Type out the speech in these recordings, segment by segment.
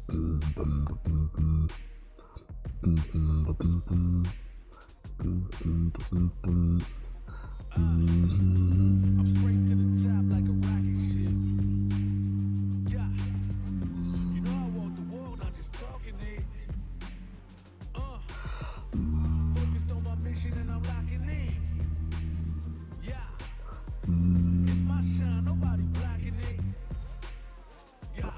Straight to the top like a rocket ship. Yeah. You know I walk the world, not just talking it. Focused on my mission and I'm locking in. Yeah. It's my shine, nobody blocking it. Yeah.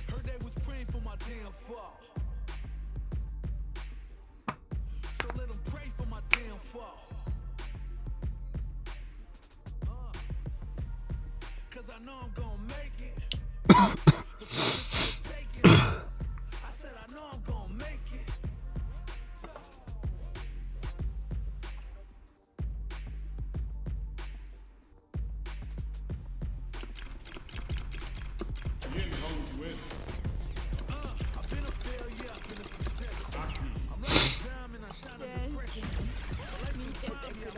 Heard they was praying for my damn fall. So let them pray for my damn fall. Cause I know I'm gonna make it. The promise will take it. I said I know I'm gonna make it. I've been a failure, I've been a success. I'm like a diamond, I shine under pressure. I learned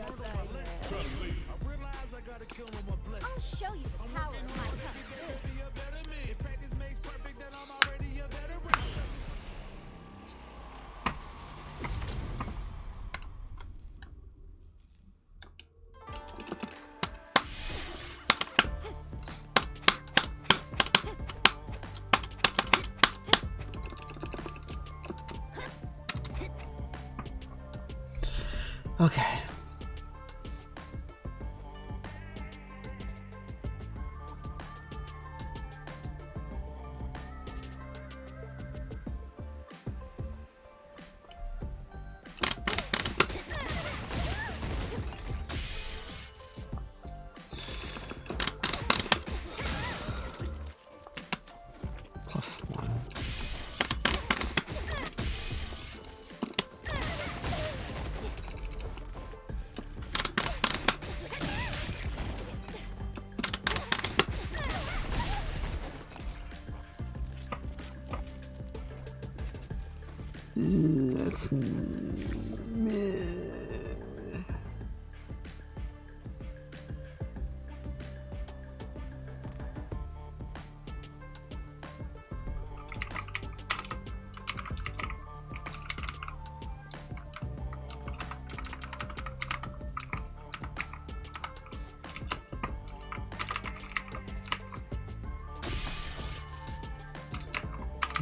on my lesson. I realize I gotta kill on my blessings. I'll show you the power of my cup. Be a better man. If practice makes perfect, then I'm already a veteran. Okay. +1. That's meh.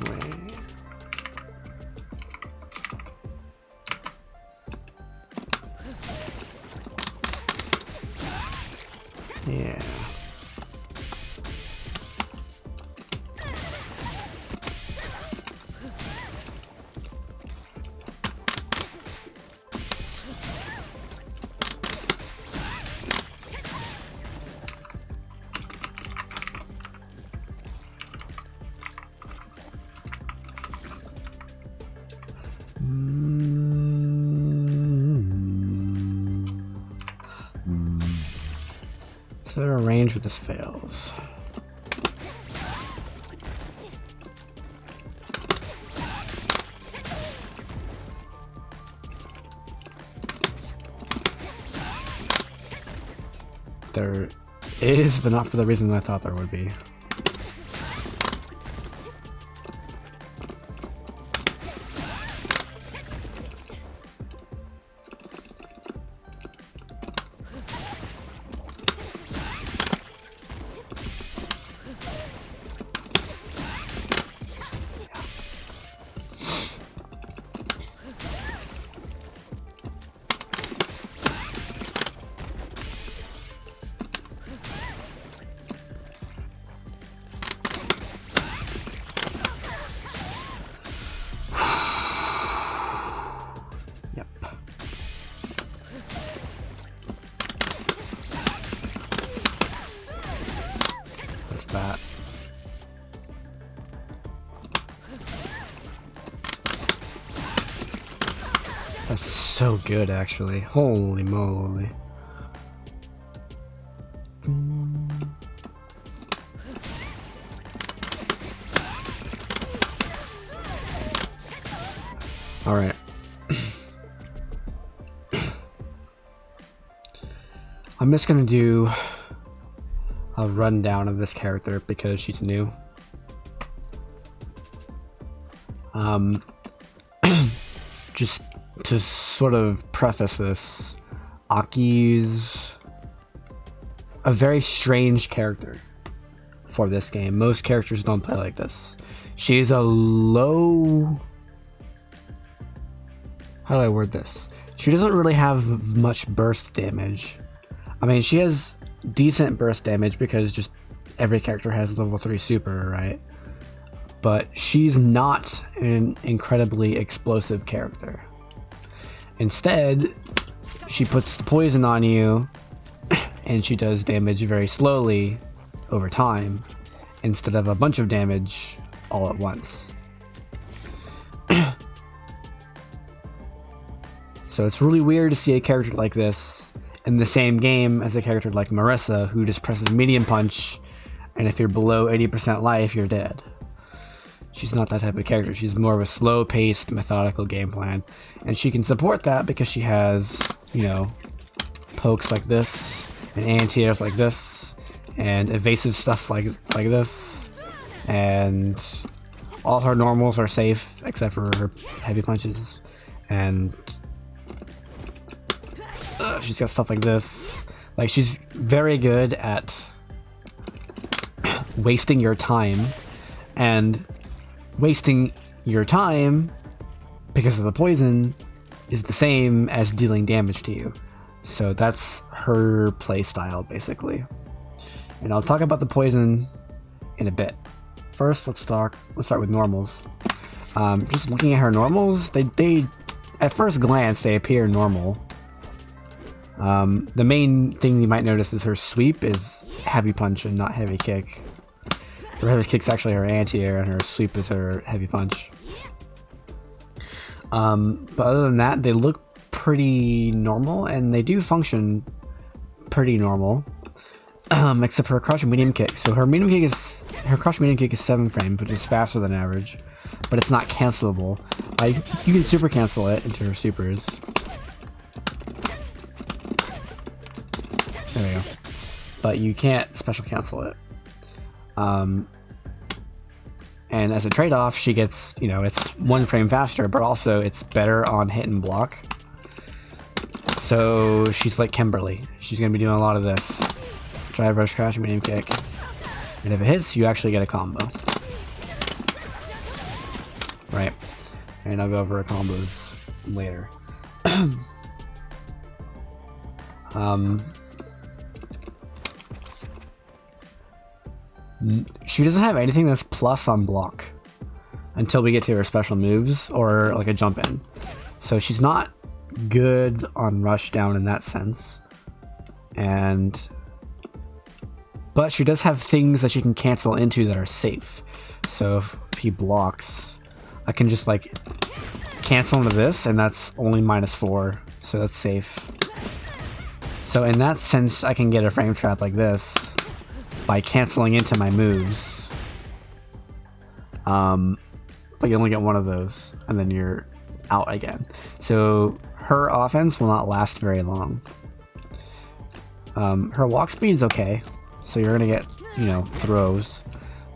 Wait. Yeah. Is there a range where this fails? There is, but not for the reason I thought there would be. That. That's so good, actually. Holy moly. Alright. I'm just gonna do a rundown of this character because she's new. Just to sort of preface this, A.K.I's a very strange character for this game. Most characters don't play like this. She's a low... How do I word this? She doesn't really have much burst damage. I mean, she has decent burst damage because just every character has level 3 super, right? But she's not an incredibly explosive character. Instead, she puts poison on you and she does damage very slowly over time instead of a bunch of damage all at once. So it's really weird to see a character like this in the same game as a character like Marissa, who just presses medium punch, and if you're below 80% life, you're dead. She's not that type of character. She's more of a slow-paced, methodical game plan, and she can support that because she has, you know, pokes like this, and anti-airs like this, and evasive stuff like this, and all her normals are safe except for her heavy punches, and she's got stuff like this. Like, she's very good at wasting your time, and wasting your time because of the poison is the same as dealing damage to you. So that's her play style, basically. And I'll talk about the poison in a bit. First, let's start with normals. Just looking at her normals, they at first glance they appear normal. The main thing you might notice is her sweep is heavy punch and not heavy kick. Her heavy kick's actually her anti-air and her sweep is her heavy punch. But other than that, they look pretty normal and they do function pretty normal. Except for her crush medium kick. So her crush medium kick is 7 frames, which is faster than average, but it's not cancelable. You can super cancel it into her supers. There we go. But you can't special cancel it. And as a trade-off, she gets, you know, it's 1 frame faster, but also it's better on hit and block. So she's like Kimberly. She's going to be doing a lot of this. Drive, rush, crash, medium kick. And if it hits, you actually get a combo. Right. And I'll go over her combos later. She doesn't have anything that's plus on block until we get to her special moves or like a jump in. So she's not good on rush down in that sense. But she does have things that she can cancel into that are safe. So if he blocks, I can just like cancel into this and that's only -4. So that's safe. So in that sense, I can get a frame trap like this by canceling into my moves. But you only get one of those and then you're out again. So her offense will not last very long. Her walk speed's okay. So you're gonna get, you know, throws,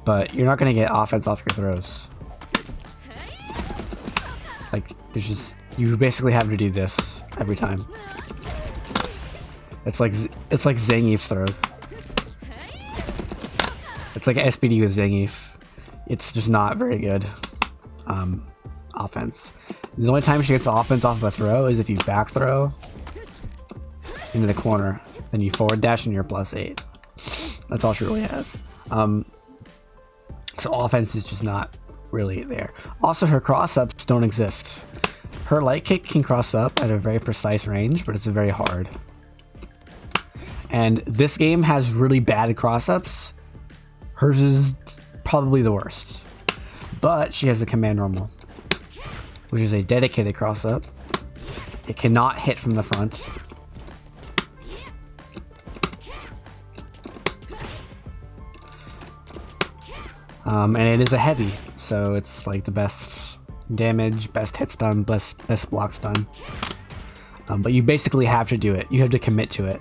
but you're not gonna get offense off your throws. Like, you basically have to do this every time. It's like Zangief's throws. It's like SPD with Zangief. It's just not very good offense. The only time she gets offense off of a throw is if you back throw into the corner, then you forward dash and you're +8. That's all she really has. So offense is just not really there. Also, her cross-ups don't exist. Her light kick can cross up at a very precise range, but it's very hard. And this game has really bad cross-ups. Hers is probably the worst. But she has a command normal, which is a dedicated cross-up. It cannot hit from the front. And it is a heavy, so it's like the best damage, best hit stun, best block stun. But you basically have to do it. You have to commit to it.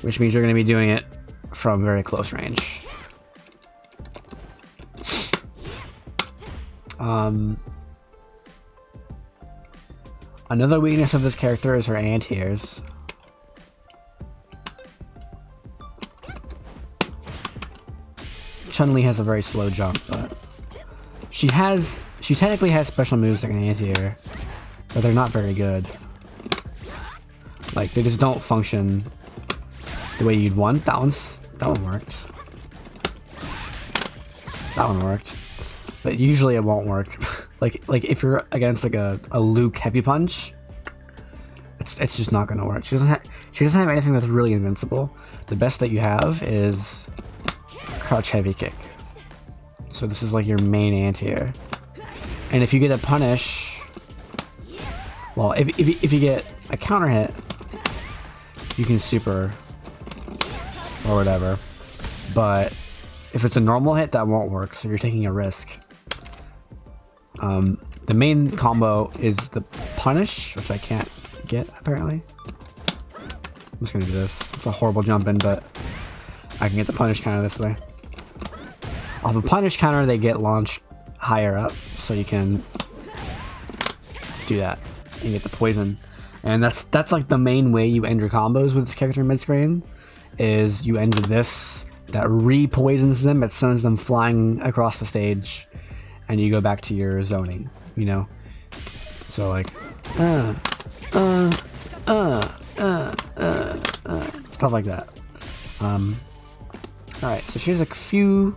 Which means you're going to be doing it from very close range. Another weakness of this character is her anti-airs. Chun-Li has a very slow jump, but she technically has special moves like an anti-air, but they're not very good. Like, they just don't function the way you'd want. That one worked. That one worked. But usually it won't work. like if you're against like a Luke heavy punch, it's just not gonna work. She doesn't have anything that's really invincible. The best that you have is crouch heavy kick. So this is like your main anti-air. And if you get a punish, well, if you get a counter hit, you can super or whatever. But if it's a normal hit, that won't work, so you're taking a risk. The main combo is the punish, which I can't get apparently. I'm just gonna do this. It's a horrible jump in, but I can get the punish counter this way. Off a punish counter, they get launched higher up, so you can do that and get the poison. And that's like the main way you end your combos with this character mid-screen, is you end with this that re-poisons them, it sends them flying across the stage, and you go back to your zoning, you know? So like, stuff like that. Alright, so she has a few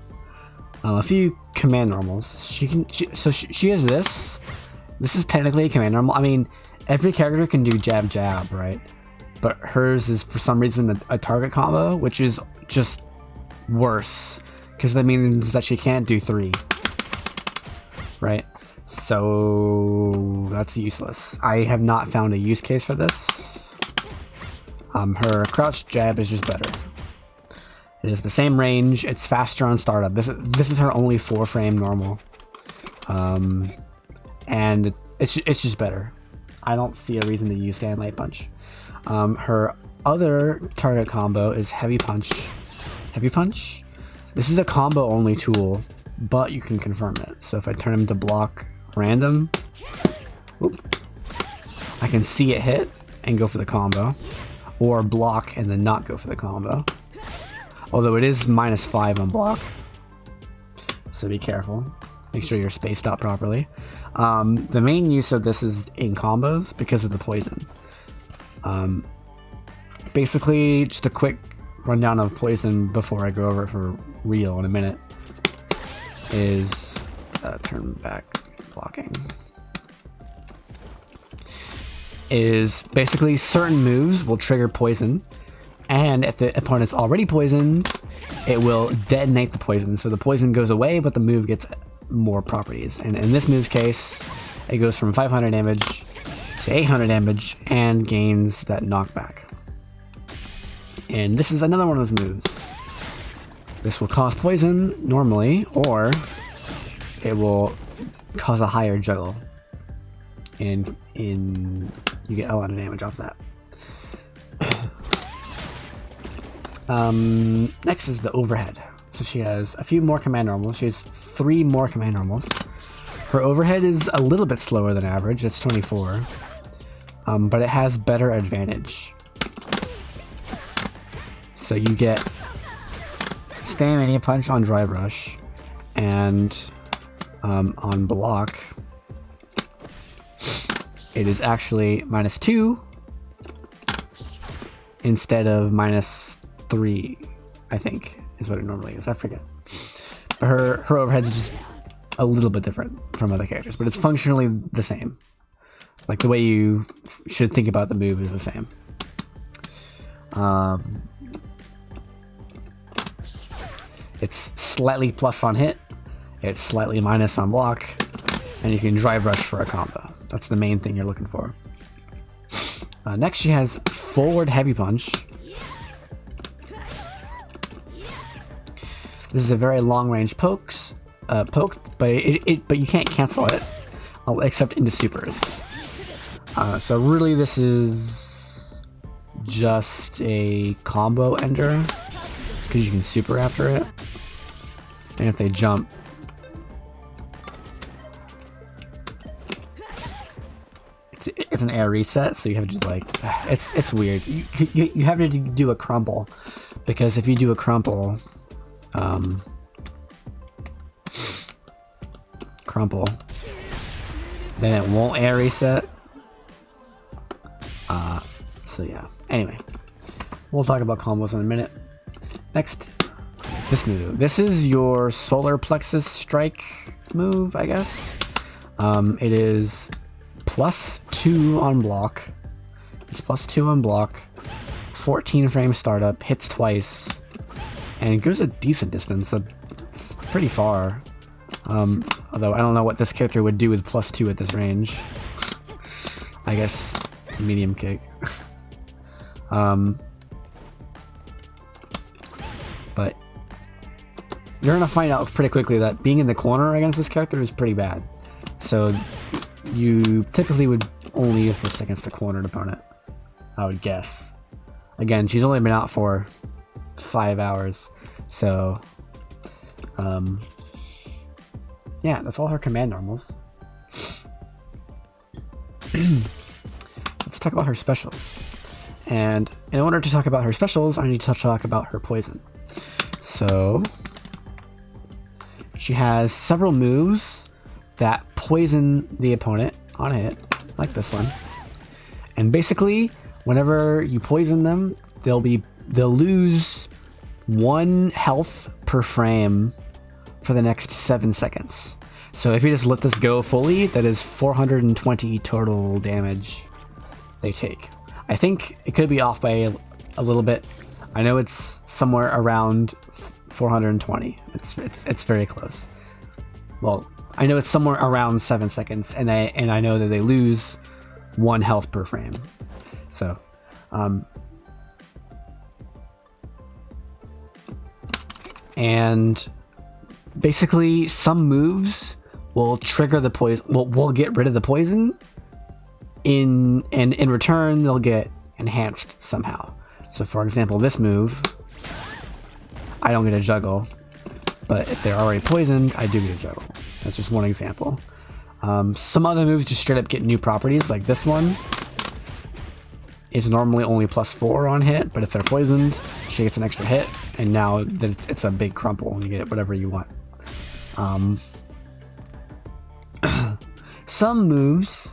command normals. She has this. This is technically a command normal. I mean, every character can do jab jab, right? But hers is for some reason a target combo, which is just worse, because that means that she can't do 3. Right? So that's useless. I have not found a use case for this. Her crouch jab is just better. It is the same range. It's faster on startup. This is her only 4-frame normal, and it's just better. I don't see a reason to use stand light punch. Her other target combo is heavy punch. Heavy punch. This is a combo only tool, but you can confirm it. So if I turn him to block random, I can see it hit and go for the combo, or block and then not go for the combo. Although it is -5 on block, so be careful. Make sure you're spaced out properly. The main use of this is in combos because of the poison. Basically, just a quick rundown of poison before I go over it for real in a minute is turn back blocking. Is basically certain moves will trigger poison, and if the opponent's already poisoned, it will detonate the poison. So the poison goes away, but the move gets more properties. And in this move's case, it goes from 500 damage to 800 damage and gains that knockback. And this is another one of those moves. This will cause poison normally, or it will cause a higher juggle. And you get a lot of damage off that. Next is the overhead. So she has a few more command normals. She has 3 more command normals. Her overhead is a little bit slower than average. It's 24. But it has better advantage. So you get Stamina Punch on Drive Rush, and on block, it is actually -2 instead of -3, I think, is what it normally is. I forget. Her overhead is just a little bit different from other characters, but it's functionally the same. Like, the way you should think about the move is the same. It's slightly plus on hit, it's slightly minus on block, and you can drive rush for a combo. That's the main thing you're looking for. Next, she has forward heavy punch. This is a very long range pokes. poked, but but you can't cancel it except into supers. So really, this is just a combo ender because you can super after it, and if they jump, it's an air reset. So you have to just like it's weird. You have to do a crumple because if you do a crumple, then it won't air reset. So yeah. Anyway, we'll talk about combos in a minute. Next, this move. This is your solar plexus strike move, I guess. It is +2 on block. It's +2 on block. 14 frame startup. Hits twice, and it goes a decent distance. So it's pretty far. Although I don't know what this character would do with +2 at this range. I guess medium kick. But you're gonna find out pretty quickly that being in the corner against this character is pretty bad. So you typically would only use this against the cornered opponent, I would guess. Again, she's only been out for 5 hours, so yeah, that's all her command normals. Let's talk about her specials. And in order to talk about her specials, I need to talk about her poison. So she has several moves that poison the opponent on a hit, like this one. And basically, whenever you poison them, they'll lose 1 health per frame for the next 7 seconds. So if you just let this go fully, that is 420 total damage they take. I think it could be off by a little bit. I know it's somewhere around 420. It's very close. Well, I know it's somewhere around 7 seconds, and I know that they lose 1 health per frame. So, and basically some moves will trigger the poison. Will get rid of the poison. In return, they'll get enhanced somehow. So, for example, this move, I don't get a juggle, but if they're already poisoned, I do get a juggle. That's just one example. Some other moves just straight up get new properties, like this one is normally only +4 on hit, but if they're poisoned, she gets an extra hit, and now it's a big crumple and you get whatever you want. Some moves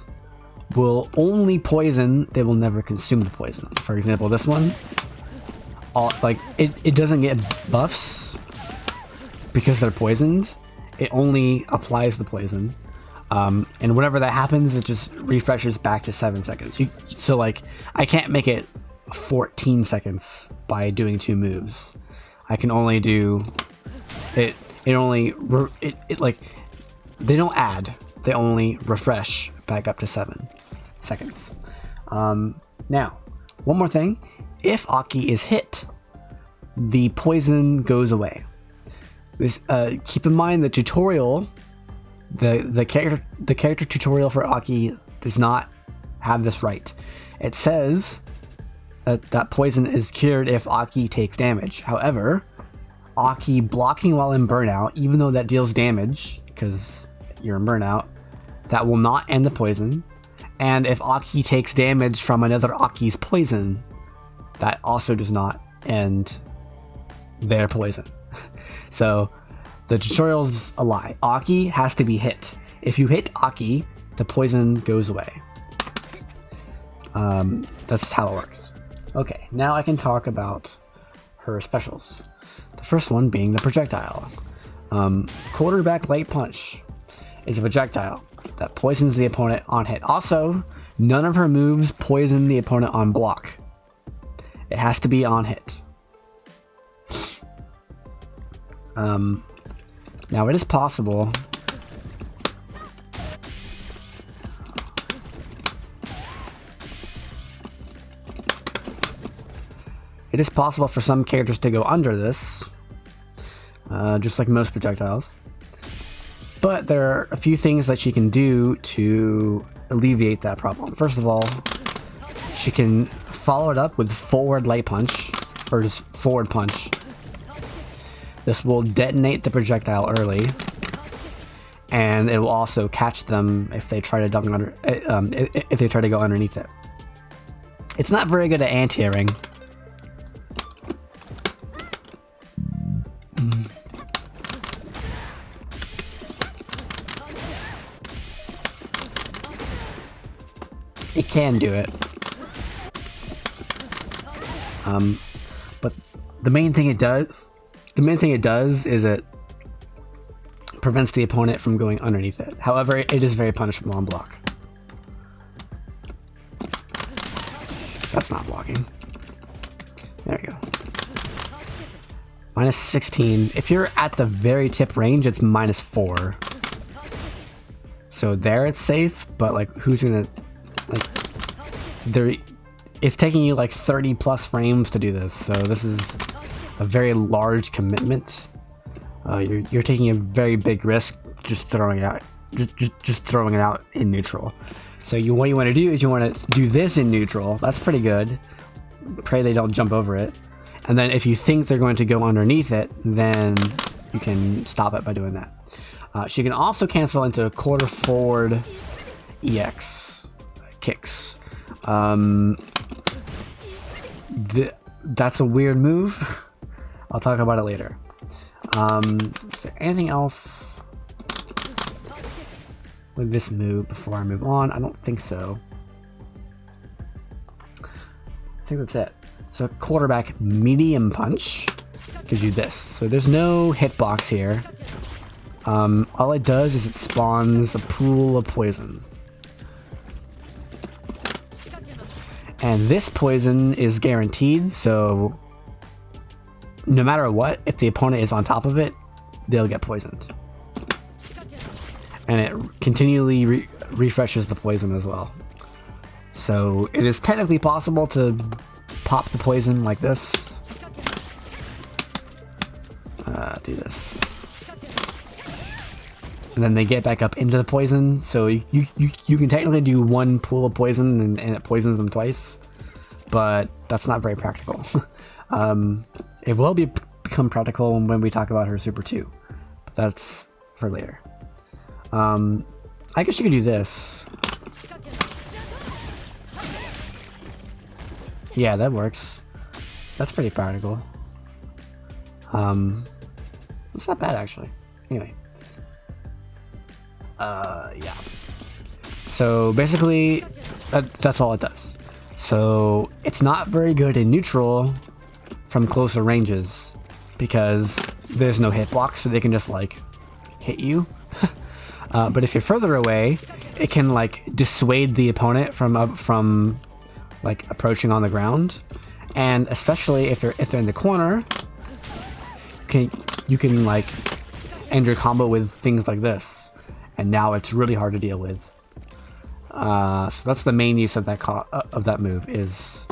will only poison, they will never consume the poison. For example, this one, it doesn't get buffs because they're poisoned. It only applies the poison. And whenever that happens, it just refreshes back to 7 seconds. So like, I can't make it 14 seconds by doing 2 moves. I can only do it. They don't add. They only refresh back up to 7 seconds. Now, one more thing. If A.K.I is hit, the poison goes away. Keep in mind the tutorial, the character tutorial for A.K.I does not have this right. It says that poison is cured if A.K.I takes damage. However, A.K.I blocking while in burnout, even though that deals damage because you're in burnout, that will not end the poison. And if A.K.I takes damage from another A.K.I's poison, that also does not end their poison. So the tutorial's a lie. A.K.I has to be hit. If you hit A.K.I, the poison goes away. That's how it works. Okay, now I can talk about her specials. The first one being the projectile. Quarterback light punch is a projectile that poisons the opponent on hit. Also, none of her moves poison the opponent on block. It has to be on hit. Now it is possible for some characters to go under this, just like most projectiles. But there are a few things that she can do to alleviate that problem. First of all, she can follow it up with forward light punch, or just forward punch. This will detonate the projectile early, and it will also catch them if they try to dunk under, if they try to go underneath it. It's not very good at anti-airing. It can do it. But the main thing it does is it prevents the opponent from going underneath it. However, it is very punishable on block. That's not blocking. There we go. Minus 16. If you're at the very tip range, it's minus 4. So there it's safe, but like who's gonna like there it's taking you like 30 plus frames to do this, so this is a very large commitment. You're taking a very big risk just throwing it out, just throwing it out in neutral. So what you want to do is you want to do this in neutral. That's pretty good. Pray they don't jump over it. And then if you think they're going to go underneath it, then you can stop it by doing that. She can also cancel into quarter forward EX kicks. That's a weird move. I'll talk about it later. Is there anything else with this move before I move on? I don't think so. I think that's it. So quarterback medium punch gives you this. So there's no hitbox here. All it does is it spawns a pool of poison. And this poison is guaranteed, so no matter what, if the opponent is on top of it, they'll get poisoned. And it continually refreshes the poison as well. So it is technically possible to pop the poison like this. Do this. And then they get back up into the poison, so you can technically do one pool of poison and it poisons them twice, but that's not very practical. It will become practical when we talk about her Super 2, but that's for later. I guess you could do this. Yeah, that works. That's pretty practical. It's not bad actually. Anyway. Yeah. So basically, that's all it does. So it's not very good in neutral from closer ranges because there's no hitbox, so they can just like hit you. But if you're further away, it can like dissuade the opponent from like approaching on the ground, and especially if they're in the corner, you can like end your combo with things like this. And now it's really hard to deal with. So that's the main use of that move is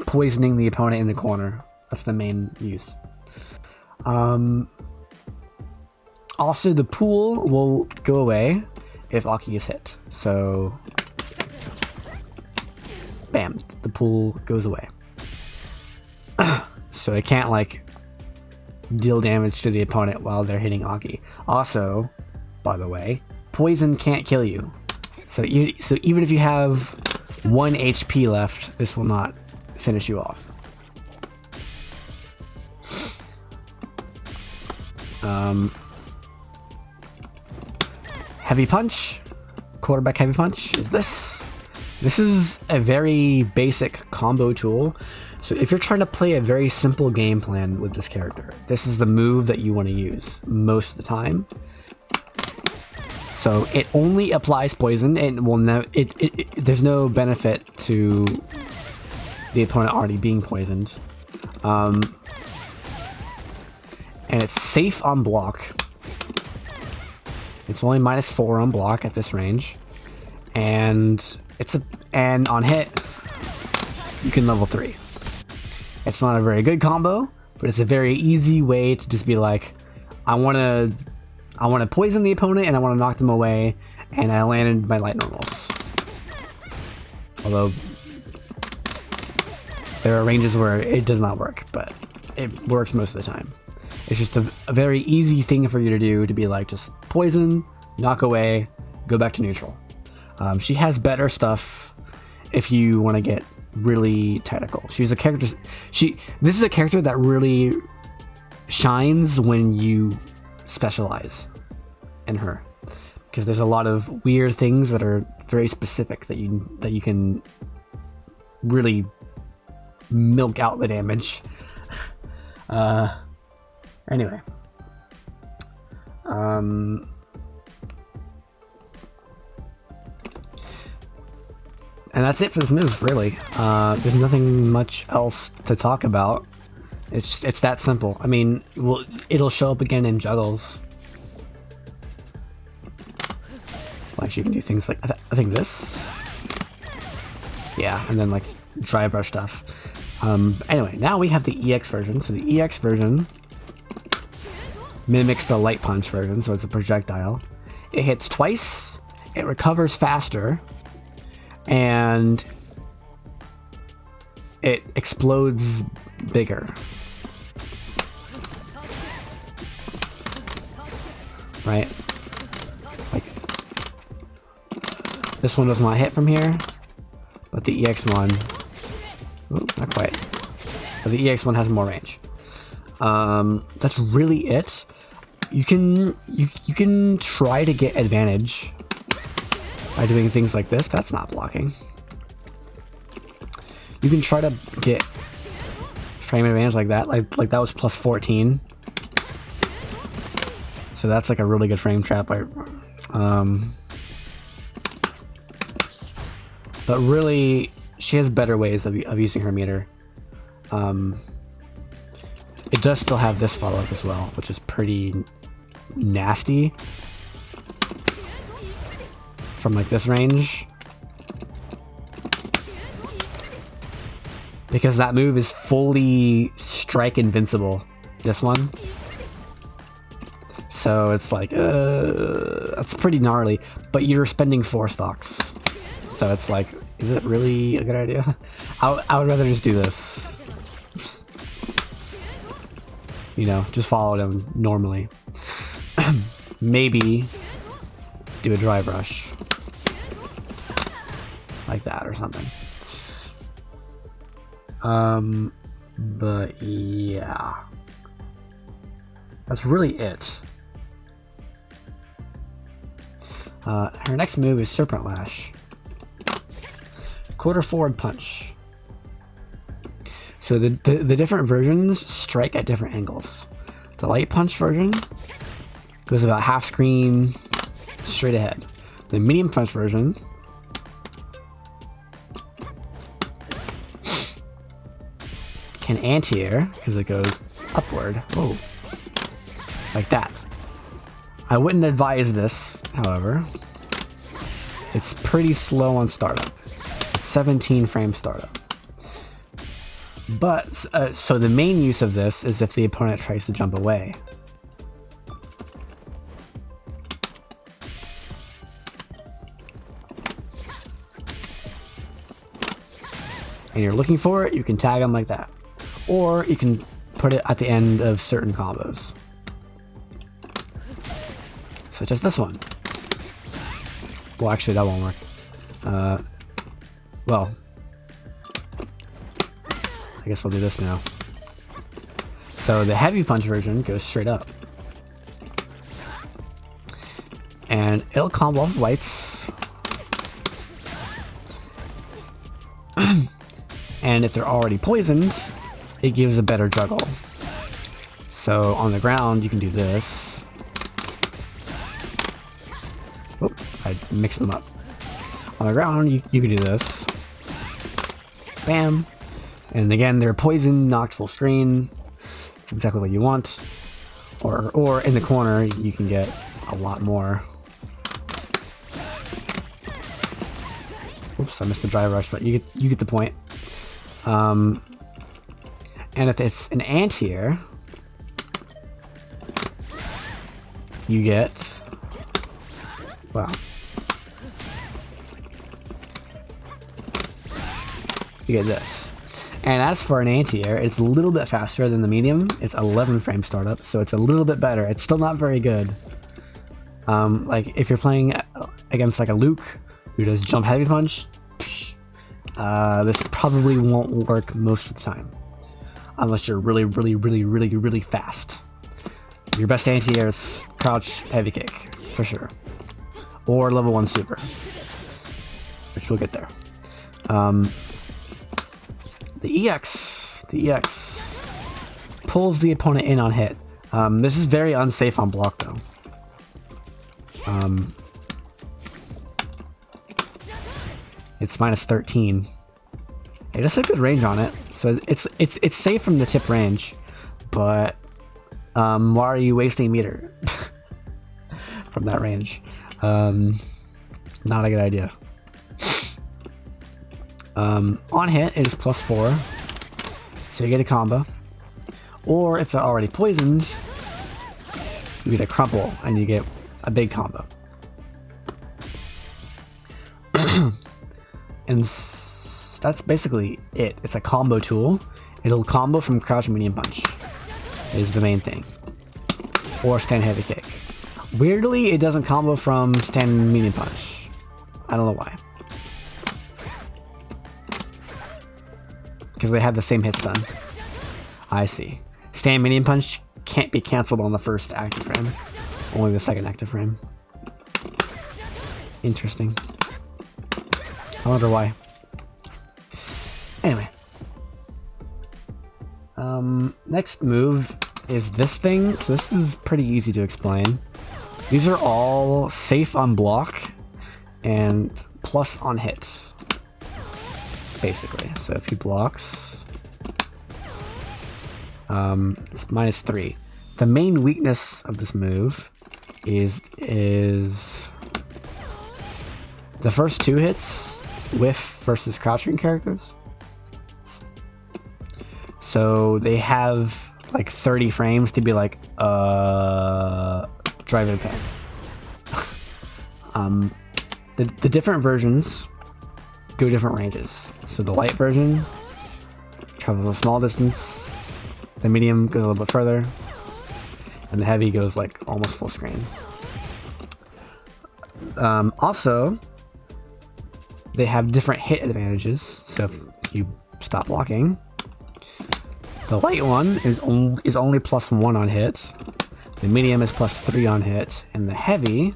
poisoning the opponent in the corner. That's the main use. Also, the pool will go away if A.K.I is hit. So, bam, the pool goes away. So it can't like deal damage to the opponent while they're hitting A.K.I. Also, by the way, poison can't kill you. So even if you have 1 HP left, this will not finish you off. Heavy punch, quarterback heavy punch is this. This is a very basic combo tool. So if you're trying to play a very simple game plan with this character, this is the move that you want to use most of the time. So it only applies poison and will there's no benefit to the opponent already being poisoned. And it's safe on block. It's only -4 on block at this range. And and on hit, you can level 3. It's not a very good combo, but it's a very easy way to just be like, I want to I want to poison the opponent and I want to knock them away, and I landed my light normals. Although there are ranges where it does not work, but it works most of the time. It's just a very easy thing for you to do, to be like, just poison, knock away, go back to neutral. She has better stuff if you want to get really technical. She's a character. This is a character that really shines when you specialize in her, because there's a lot of weird things that are very specific that you can really milk out the damage. Anyway. And that's it for this move, really. There's nothing much else to talk about. It's that simple. I mean, well, it'll show up again in juggles. Like, she can do things like, I think this. Yeah, and then like dry brush stuff. Anyway, now we have the EX version. So the EX version mimics the light punch version, so it's a projectile. It hits twice, it recovers faster, and it explodes bigger. Right? Like, this one does not hit from here, but the EX one, ooh, not quite. But the EX one has more range. That's really it. You can try to get advantage by doing things like this. That's not blocking. You can try to get frame advantage like that. Like that was plus 14. So that's like a really good frame trap. But really, she has better ways of using her meter. It does still have this follow-up as well, which is pretty nasty from like this range, because that move is fully strike invincible, this one. So it's like, that's pretty gnarly, but you're spending 4 stocks. So it's like, is it really a good idea? I would rather just do this. You know, just follow them normally. Maybe do a dry brush. Like that or something. But yeah. That's really it. Her next move is Serpent Lash. Quarter forward punch. So the different versions strike at different angles. The light punch version goes about half screen straight ahead. The medium punch version can anti-air because it goes upward. Whoa. Like that. I wouldn't advise this, however. It's pretty slow on startup. It's 17 frame startup. But, so the main use of this is if the opponent tries to jump away. And you're looking for it, you can tag them like that. Or you can put it at the end of certain combos. Such as this one. Well, actually that won't work. Well, I guess we'll do this now. So the heavy punch version goes straight up. And it'll combo off lights. And if they're already poisoned, it gives a better juggle. So on the ground, you can do this. Oh, I mixed them up. On the ground, you can do this. Bam. And again, they're poisoned, knocked full screen. It's exactly what you want. Or in the corner, you can get a lot more. Oops, I missed the dry rush, but you get the point. And if it's an anti-air, you get... Wow. You get this. And as for an anti-air, it's a little bit faster than the medium. It's 11 frame startup, so it's a little bit better. It's still not very good. Like, if you're playing against, like, a Luke, who does jump heavy punch, this probably won't work most of the time. Unless you're really, really, really, really, really fast. Your best anti-air is crouch heavy kick, for sure. Or level 1 super. Which we'll get there. The EX pulls the opponent in on hit. This is very unsafe on block though. It's minus 13. It does have good range on it, so it's safe from the tip range, but why are you wasting meter from that range? Not a good idea. On hit, it is +4, so you get a combo. Or if they're already poisoned, you get a crumple and you get a big combo. And that's basically it. It's a combo tool. It'll combo from crouch medium punch is the main thing. Or stand heavy kick. Weirdly, it doesn't combo from stand medium punch. I don't know why. Because they have the same hit stun. I see. Stand medium punch can't be cancelled on the first active frame. Only the second active frame. Interesting. I wonder why. Anyway. Next move is this thing. So this is pretty easy to explain. These are all safe on block and plus on hits. Basically. So if he blocks, it's -3. The main weakness of this move is the first 2 hits whiff versus crouching characters. So they have like 30 frames to be like, drive impact. The different versions go different ranges. So the light version travels a small distance, the medium goes a little bit further, and the heavy goes like almost full screen. Also, they have different hit advantages. So if you stop blocking, the light one is only +1 on hit, the medium is +3 on hit, and the heavy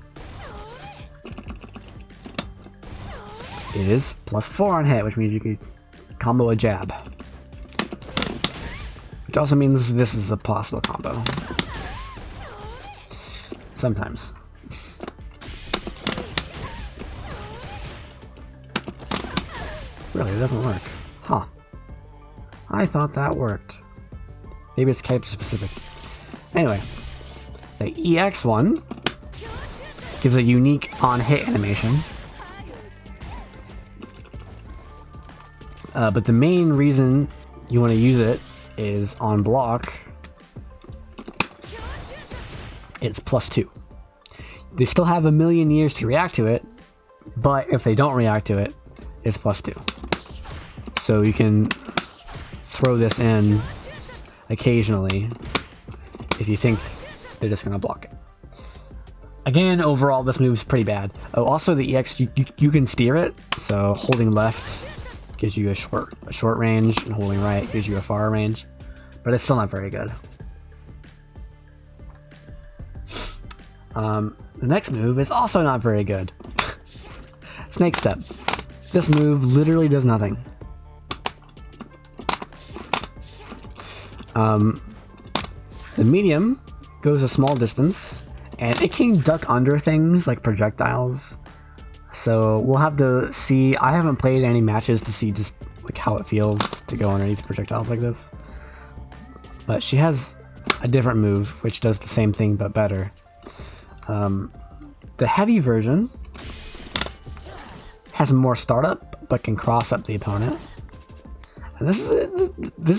is +4 on hit, which means you can combo a jab. Which also means this is a possible combo. Sometimes. Really, it doesn't work. Huh. I thought that worked. Maybe it's character specific. Anyway, the EX one gives a unique on-hit animation. But the main reason you want to use it is on block. It's +2. They still have a million years to react to it, but if they don't react to it, it's +2. So you can throw this in occasionally if you think they're just going to block it. Again, overall, this move is pretty bad. Oh, also the EX, you can steer it, so holding left gives you a short range, and holding right gives you a far range, but it's still not very good. The next move is also not very good. Snake Step. This move literally does nothing. The medium goes a small distance, and it can duck under things like projectiles. So we'll have to see. I haven't played any matches to see just like how it feels to go underneath projectiles like this. But she has a different move which does the same thing but better. The heavy version has more startup but can cross up the opponent. And this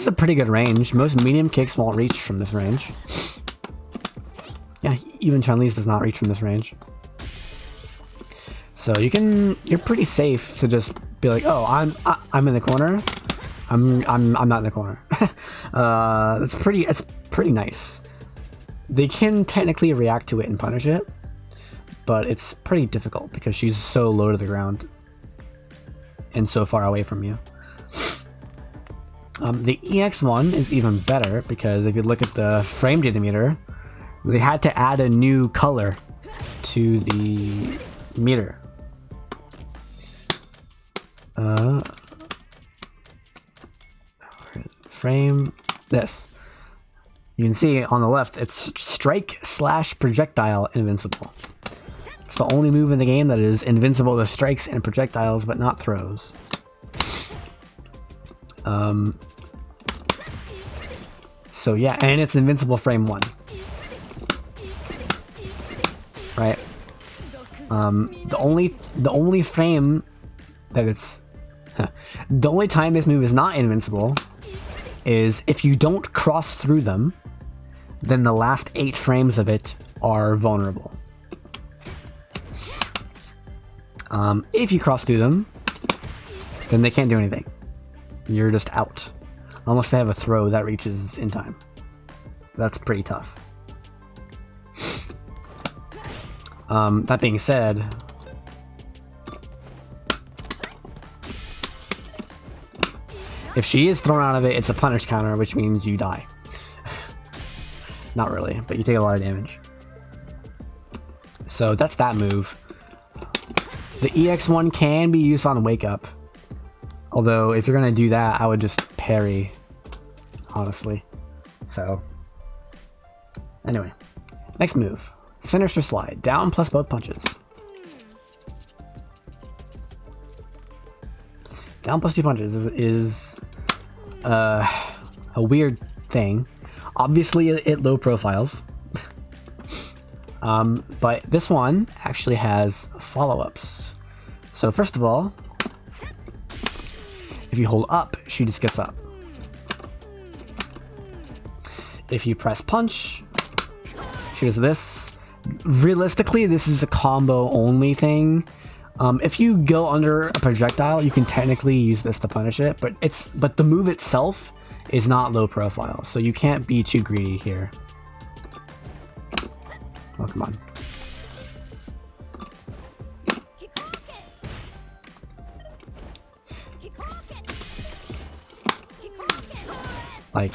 is a pretty good range. Most medium kicks won't reach from this range. Yeah, even Chun-Li's does not reach from this range. So you're pretty safe to just be like, oh, I'm in the corner. I'm not in the corner. It's pretty nice. They can technically react to it and punish it, but it's pretty difficult because she's so low to the ground and so far away from you. The EX one is even better because if you look at the frame data meter, they had to add a new color to the meter. Frame this. You can see on the left, it's strike/projectile invincible. It's the only move in the game that is invincible to strikes and projectiles, but not throws. So yeah, and it's invincible frame 1. Right? The only frame that it's the only time this move is not invincible is if you don't cross through them, then the last 8 frames of it are vulnerable. If you cross through them, then they can't do anything. You're just out. Unless they have a throw that reaches in time. That's pretty tough. That being said, if she is thrown out of it, it's a punish counter, which means you die. Not really, but you take a lot of damage. So that's that move. The EX1 can be used on Wake Up. Although, if you're going to do that, I would just parry, honestly. So, anyway. Next move. Finisher Slide. Down plus both punches. Down plus 2 punches is a weird thing. Obviously, it low profiles. But this one actually has follow-ups. So first of all, if you hold up, she just gets up. If you press punch, she does this. Realistically, this is a combo only thing. If you go under a projectile, you can technically use this to punish it, but the move itself is not low profile, so you can't be too greedy here. Oh, come on. Like,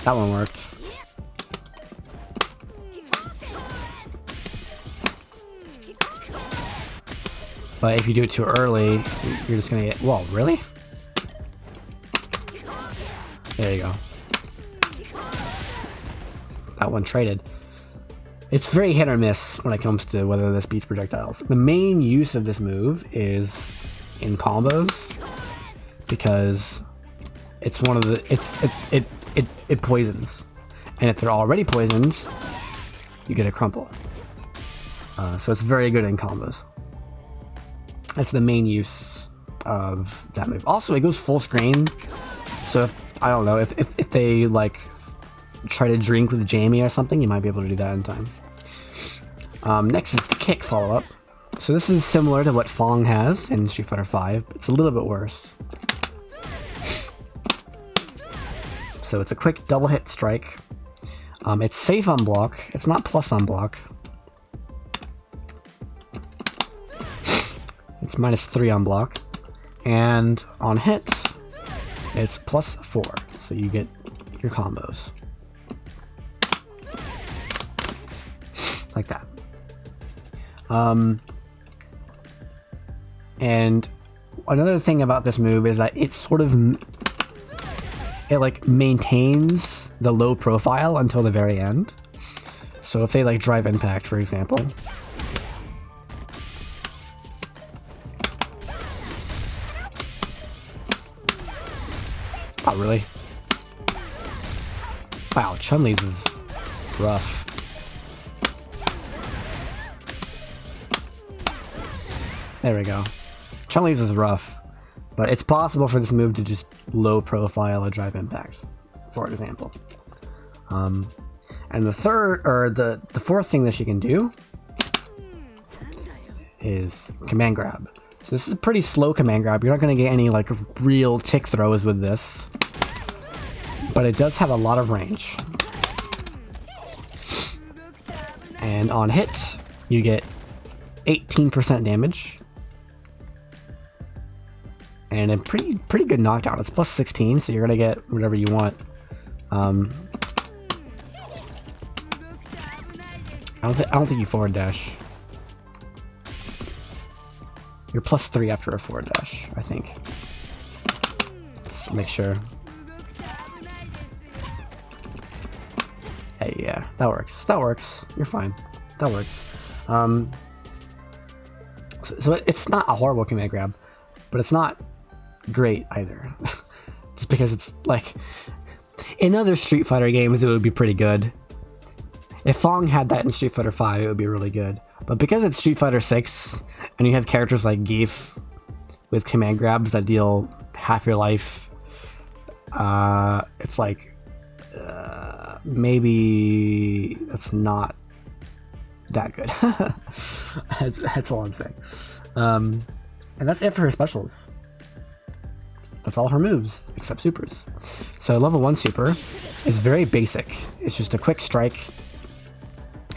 that one worked. But if you do it too early, you're just gonna get... Whoa, really? There you go. That one traded. It's very hit or miss when it comes to whether this beats projectiles. The main use of this move is in combos, because it's one of the... It poisons. And if they're already poisoned, you get a crumple. So it's very good in combos. That's the main use of that move. Also, it goes full screen, so I don't know, if they like try to drink with Jamie or something, you might be able to do that in time. Next is the kick follow-up. So this is similar to what Fong has in Street Fighter V, but it's a little bit worse. So it's a quick double hit strike. It's safe on block. It's not plus on block. It's -3 on block. And on hits, it's +4. So you get your combos. Like that. And another thing about this move is that it sort of... It like maintains the low profile until the very end. So if they like drive impact, for example, oh really? Wow, Chun-Li's is rough. There we go. Chun-Li's is rough. But it's possible for this move to just low profile a drive impact, for example. And the fourth thing that she can do is command grab. So this is a pretty slow command grab. You're not going to get any like real tick throws with this, but it does have a lot of range. And on hit, you get 18% damage. And a pretty good knockdown. It's plus 16, so you're gonna get whatever you want. I don't think you forward dash. You're plus 3 after a forward dash, I think. Let's make sure. Hey, yeah, that works. That works. You're fine. That works. So it's not a horrible command grab, but it's not great either. Just because it's like, in other Street Fighter games it would be pretty good. If Fong had that in Street Fighter 5, it would be really good. But because it's Street Fighter 6, and you have characters like Geef with command grabs that deal half your life, it's like, maybe that's not that good. that's all I'm saying. And that's it for her specials. That's all her moves, except supers. So level 1 super is very basic. It's just a quick strike.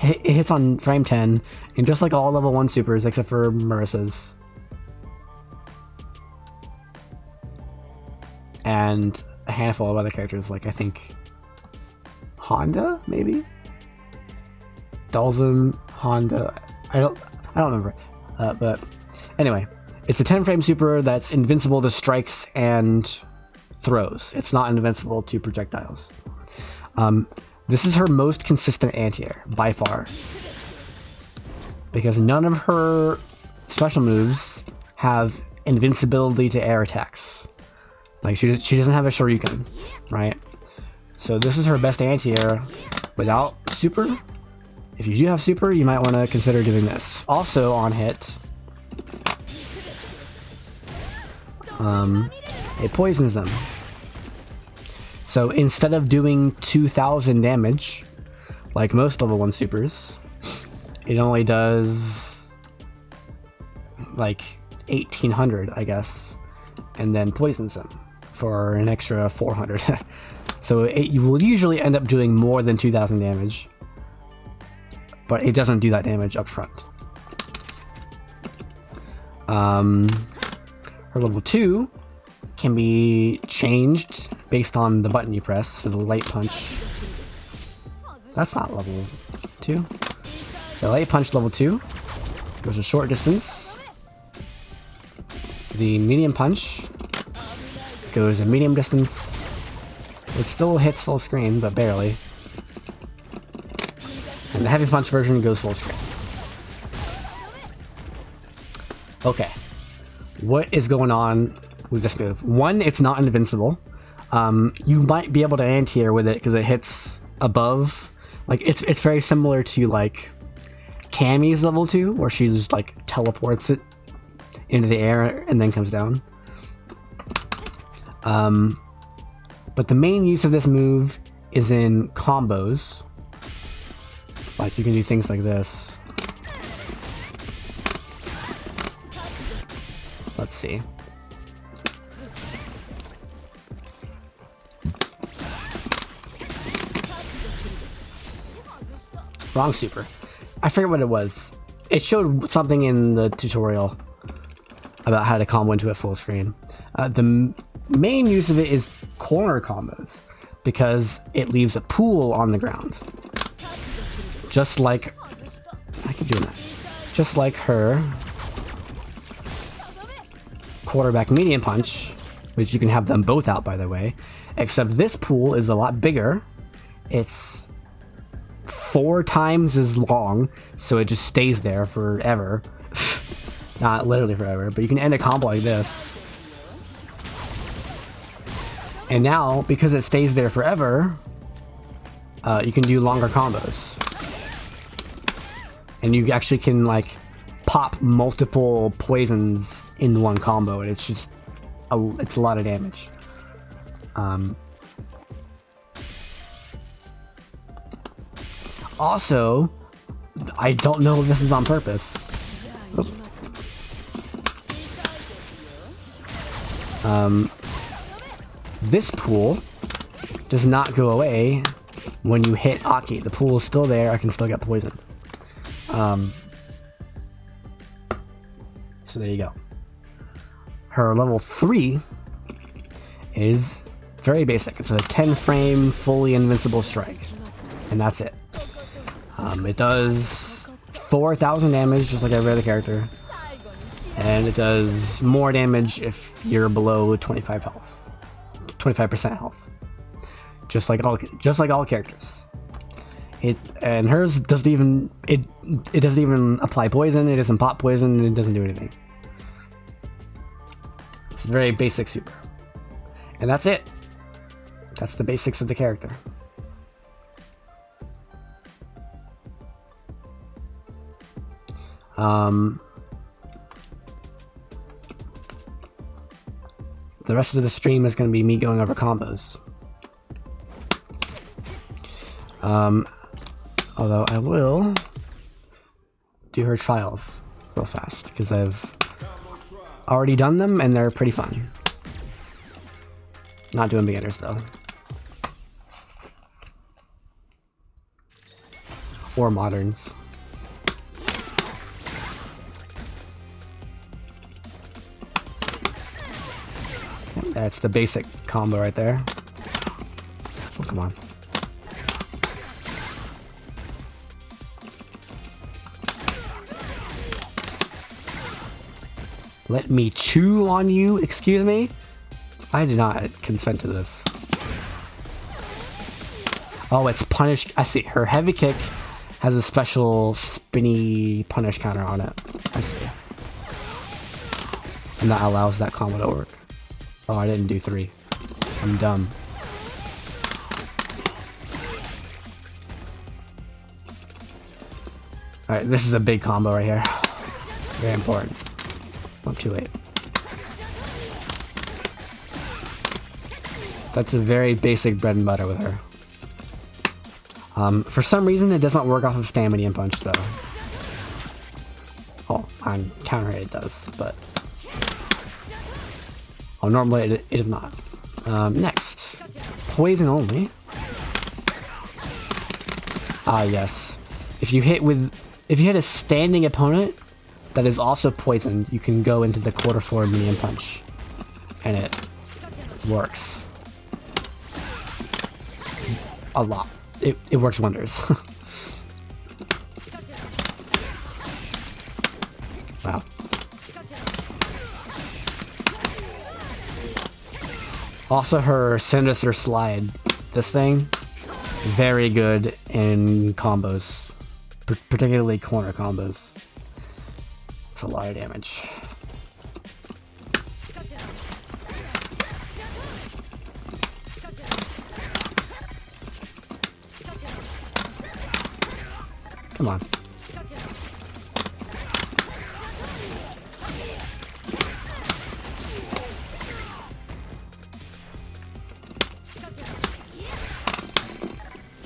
It hits on frame 10, and just like all level 1 supers, except for Marissa's. And a handful of other characters, like I think Honda, maybe? Dalsum, Honda, I don't remember. But anyway, it's a 10 frame super that's invincible to strikes and throws. It's not invincible to projectiles. This is her most consistent anti-air, by far. Because none of her special moves have invincibility to air attacks. Like, she doesn't have a shuriken, right? So this is her best anti-air without super. If you do have super, you might want to consider doing this. Also on hit, it poisons them. So instead of doing 2000 damage, like most level 1 supers, it only does like 1800, I guess, and then poisons them for an extra 400. So you will usually end up doing more than 2000 damage, but it doesn't do that damage up front. Her level 2 can be changed based on the button you press. So the light punch, that's not level 2. The light punch level 2 goes a short distance. The medium punch goes a medium distance. It still hits full screen, but barely. And the heavy punch version goes full screen. Okay. What is going on with this move? One, it's not invincible. You might be able to anti-air with it because it hits above. Like, it's very similar to like Cammy's level 2, where she just like teleports it into the air and then comes down. But the main use of this move is in combos. Like, you can do things like this. Let's see. Wrong super. I forget what it was. It showed something in the tutorial about how to combo into it full screen. The main use of it is corner combos, because it leaves a pool on the ground. Just like... I keep doing that. Just like her quarterback medium punch, which you can have them both out, by the way. Except this pool is a lot bigger. It's 4 times as long, so it just stays there forever. Not literally forever, but you can end a combo like this. And now, because it stays there forever, you can do longer combos. And you actually can, like, pop multiple poisons in one combo, and it's just it's a lot of damage. Also, I don't know if this is on purpose. This pool does not go away when you hit A.K.I. The pool is still there. I can still get poisoned. So there you go. Her level 3 is very basic. It's a 10 frame fully invincible strike. And that's it. It does 4,000 damage just like every other character. And it does more damage if you're below 25 health. 25% health. Just like all characters. And hers doesn't even it doesn't even apply poison, it doesn't pop poison, it doesn't do anything. It's a very basic super. And that's it. That's the basics of the character. The rest of the stream is going to be me going over combos. Although I will do her trials real fast because I've already done them and they're pretty fun. Not doing beginners though. Or moderns. That's the basic combo right there. Oh, come on. Let me chew on you, excuse me? I did not consent to this. Oh, it's punished. I see. Her heavy kick has a special spinny punish counter on it. I see. And that allows that combo to work. Oh, I didn't do 3. I'm dumb. Alright, this is a big combo right here. Very important. I'm too late. That's a very basic bread and butter with her. For some reason, it doesn't work off of Stamina Punch, though. Oh, on counter hit it does, but... Oh, normally it is not. Next. Poison only. Ah, yes. If you hit a standing opponent that is also poisoned, you can go into the quarter forward medium punch. And it works. A lot. It works wonders. Wow. Also her Sinister Slide. This thing, very good in combos. Particularly corner combos. It's a lot of damage. Come on.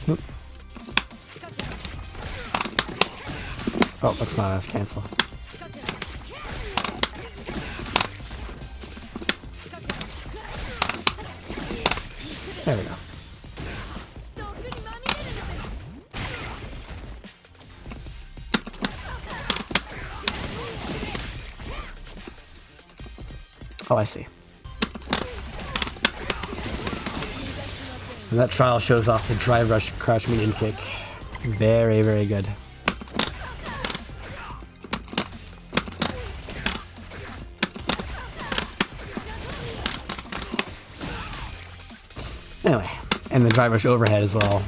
Oop. Oh, that's not enough. Cancel. There we go. Oh, I see. And that trial shows off the drive rush crouch medium kick. Very, very good. Anyway, and the drive rush overhead as well.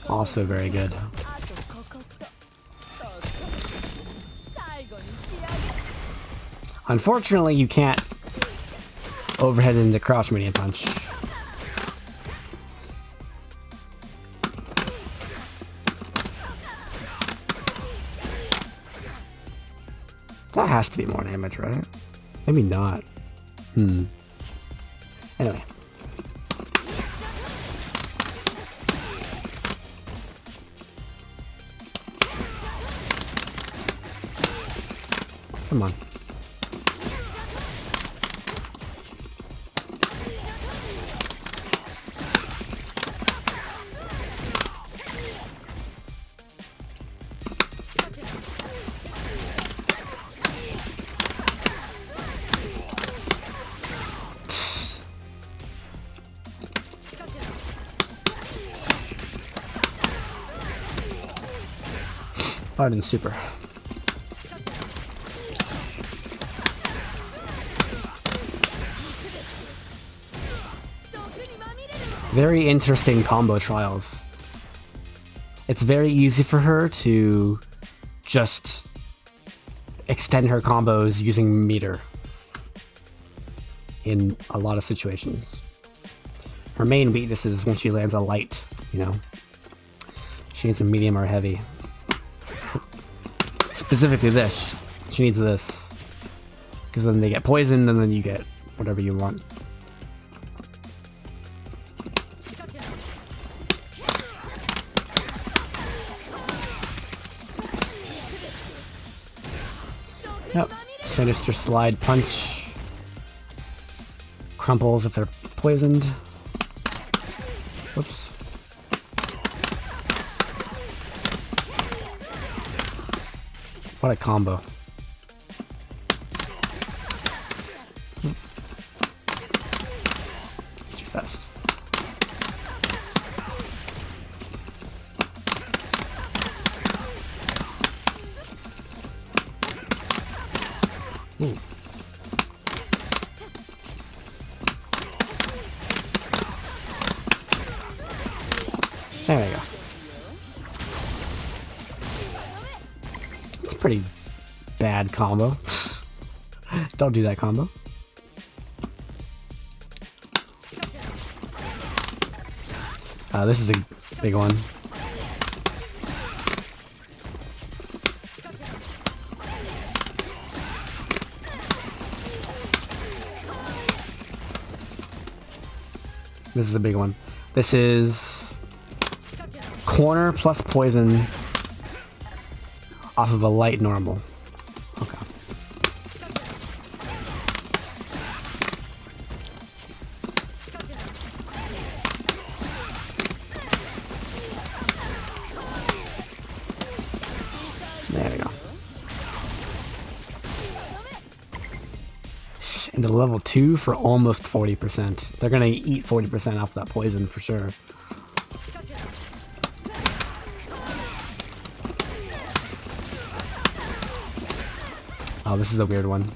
Also very good. Unfortunately, you can't overhead into crouch medium punch. That has to be more damage, right? Maybe not. Anyway. Come on. Pardon, super. Very interesting combo trials. It's very easy for her to just extend her combos using meter in a lot of situations. Her main weakness is when she lands a light, you know. She needs a medium or heavy. Specifically this. She needs this. Because then they get poisoned and then you get whatever you want. Yep. Sinister slide punch. Crumples if they're poisoned. Whoops. What a combo. Too fast. Ooh. There we go. It's a pretty bad combo. Don't do that combo. This is a big one. This is a big one. This is corner plus poison off of a light normal. Okay. There we go. Into level 2 for almost 40%. They're gonna eat 40% off that poison for sure. Oh, this is a weird one.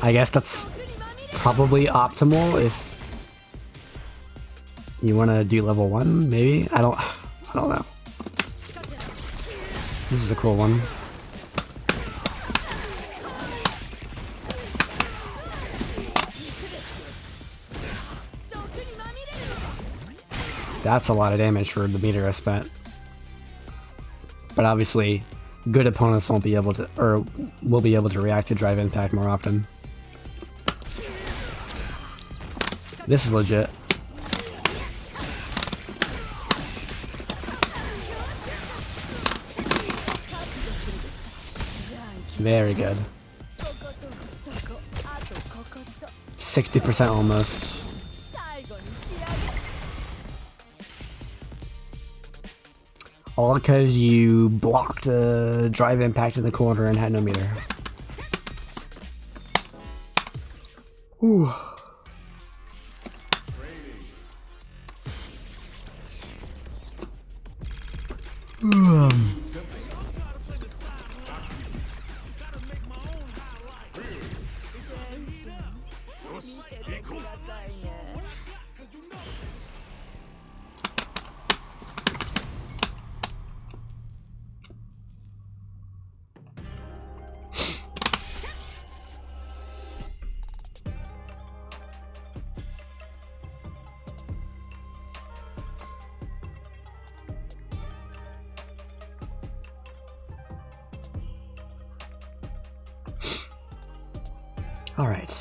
I guess that's probably optimal if you want to do level 1, maybe? I don't know. This is a cool one. That's a lot of damage for the meter I spent. But obviously, good opponents won't be able to, or will be able to react to drive impact more often. This is legit. Very good. 60% almost. All because you blocked a drive impact in the corner and had no meter. Ooh. All right.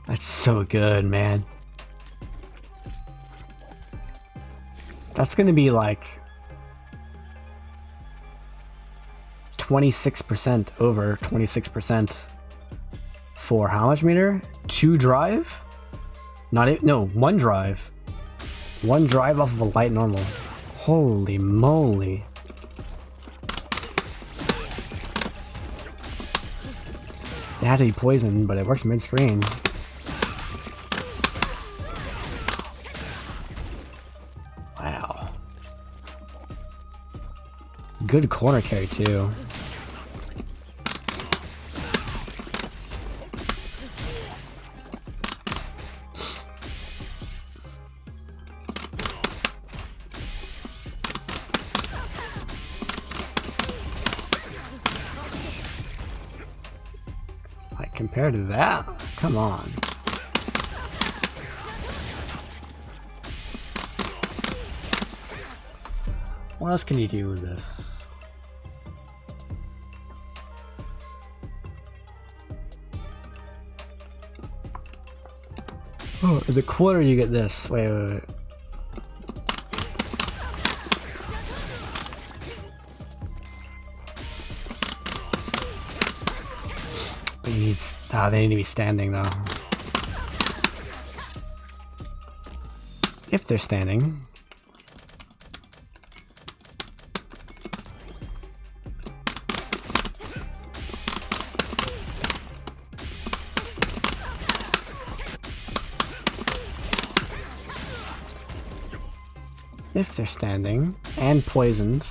That's so good, man. That's gonna be like 26% over 26% for how much meter? 2 drive? Not it. No, 1 drive. 1 drive off of a light normal. Holy moly. It had to be poisoned, but it works mid-screen. Wow. Good corner carry too. Like compared to that, come on. What else can you do with this? Oh, the quarter you get this. Wait. But you need, they need to be standing though. If they're standing. If they're standing and poisoned.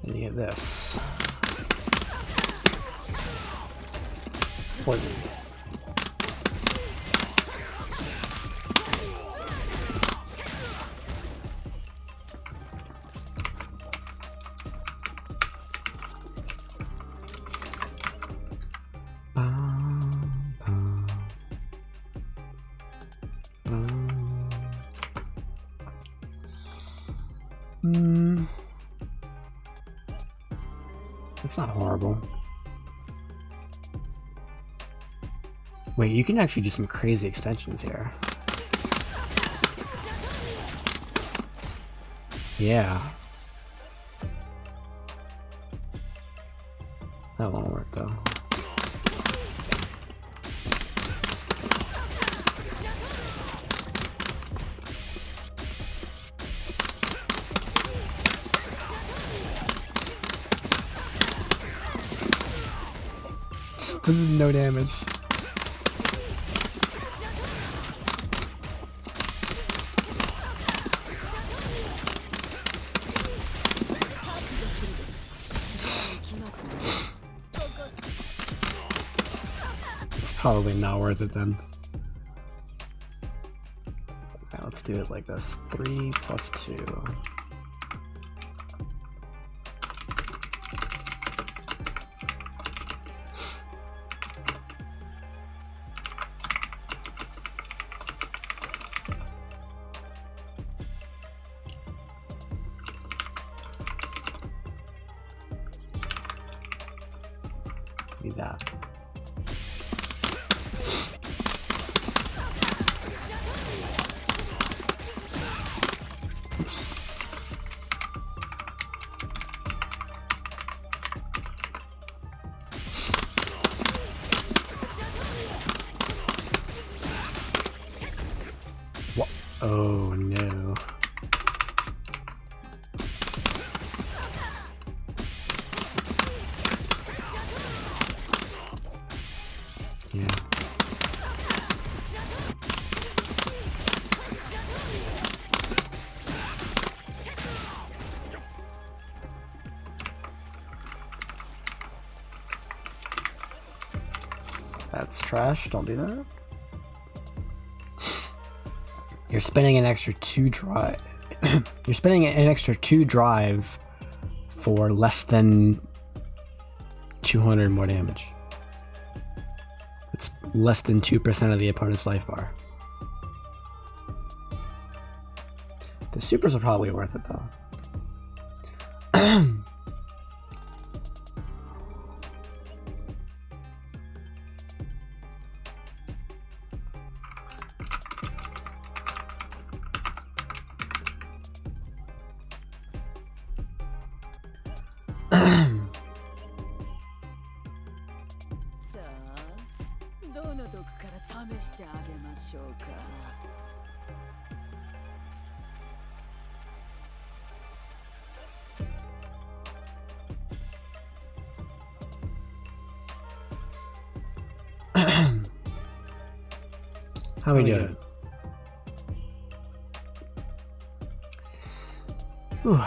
And you get this. Poison. It's not horrible. Wait, you can actually do some crazy extensions here. Yeah. That won't work though. This is no damage. Probably not worth it then. Now let's do it like this. 3 plus 2. Be that. What? Oh no. That's trash. Don't do that. You're spending an extra 2 drive. You're spending an extra 2 drive for less than 200 more damage. It's less than 2% of the opponent's life bar. The supers are probably worth it though. How we doing? Whew.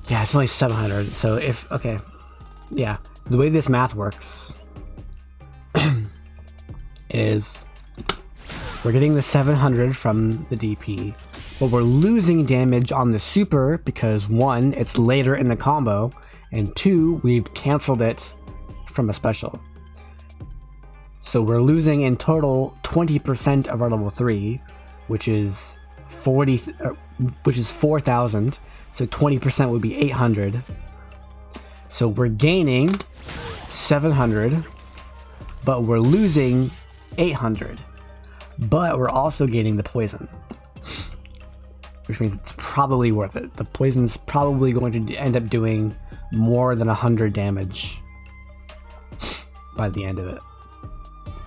Yeah, it's only 700. So if okay, yeah, the way this math works is we're getting the 700 from the DP, but we're losing damage on the super because 1, it's later in the combo, and 2, we've canceled it from a special. So we're losing in total 20% of our level 3, which is 4,000. So 20% would be 800. So we're gaining 700, but we're losing 800. But we're also gaining the poison, which means it's probably worth it. The poison's probably going to end up doing more than 100 damage by the end of it,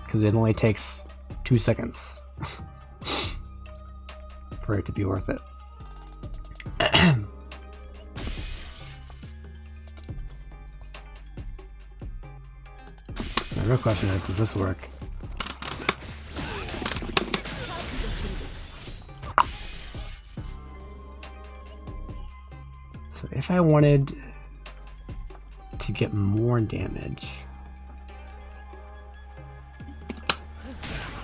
because it only takes 2 seconds for it to be worth it. The real question is, does this work? So if I wanted to get more damage,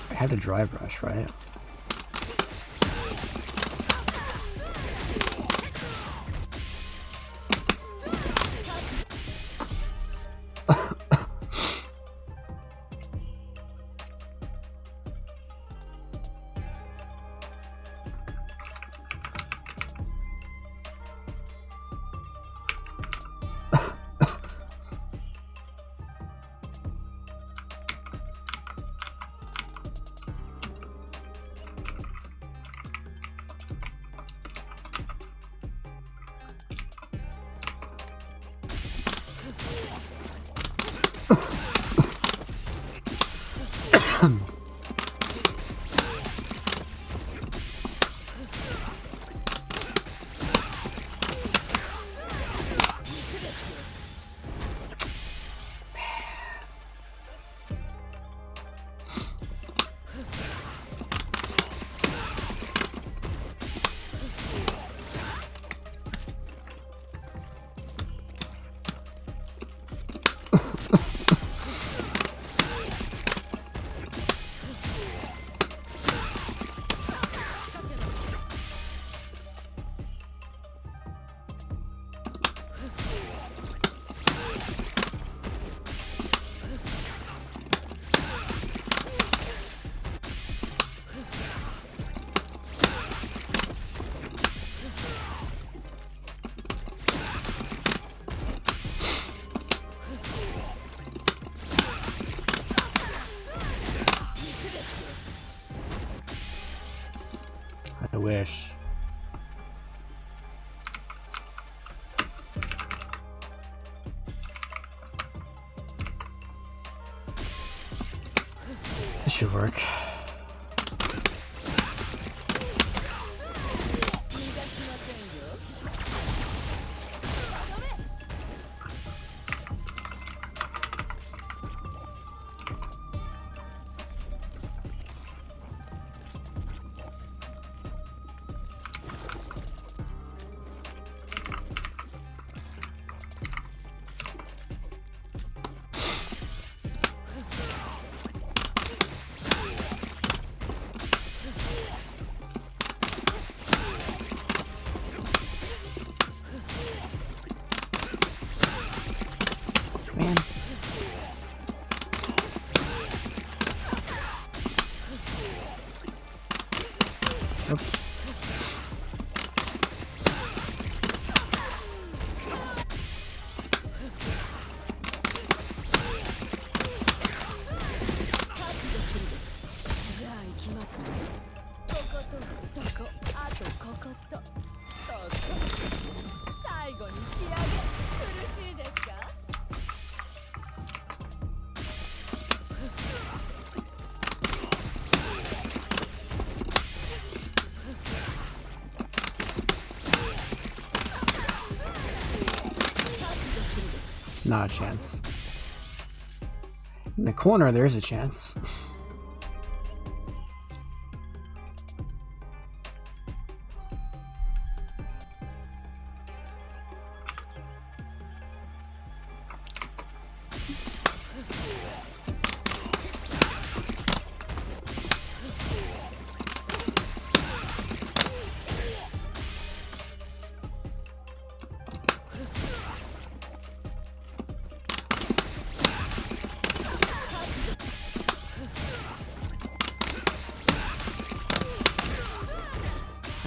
I have to drive rush, right? wish. This should work. Man. Oops. Not a chance. In the corner, there's a chance.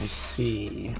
I see.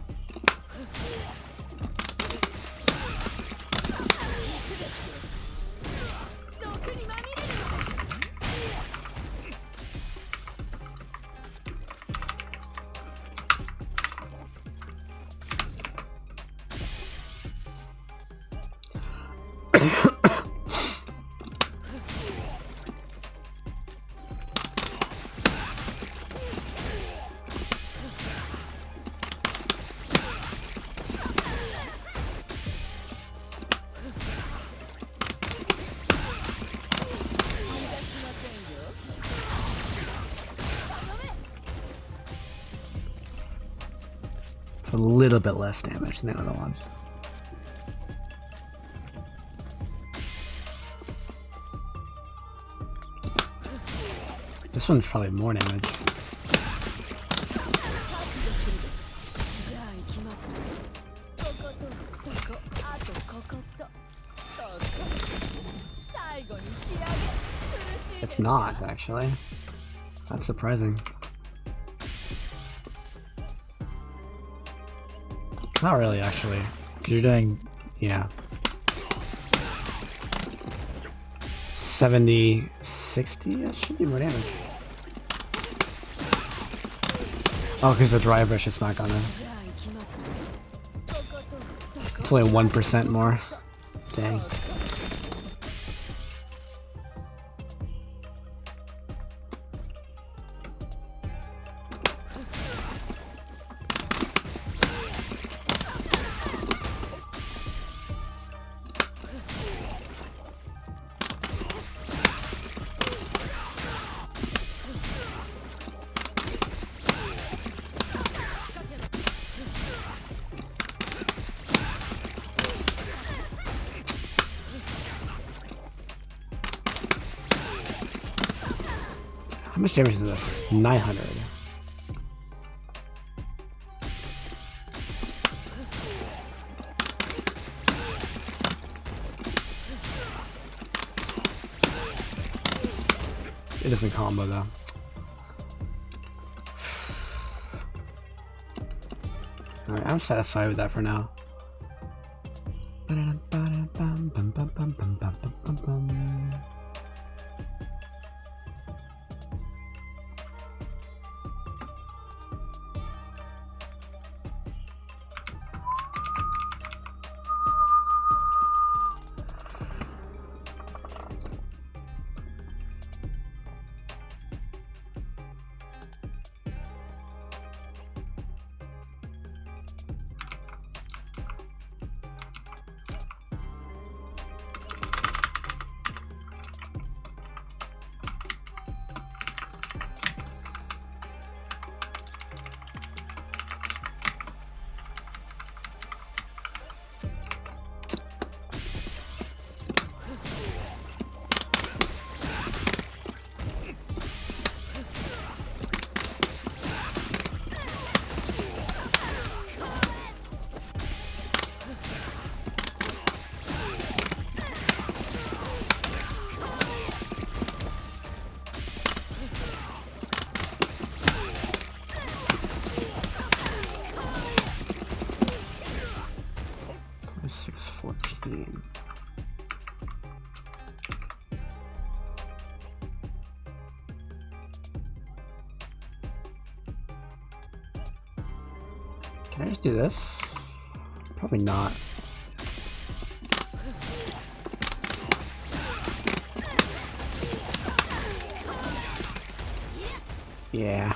A little bit less damage than the other ones. This one's probably more damage. It's not, actually. That's surprising. Not really, actually. 'Cause you're doing, yeah. 70, 60? That should be more damage. Oh, because the dry brush is not gonna. It's only 1% more. Dang. How much damage is this? 900. It doesn't combo though. Alright, I'm satisfied with that for now. Can I just do this? Probably not. Yeah.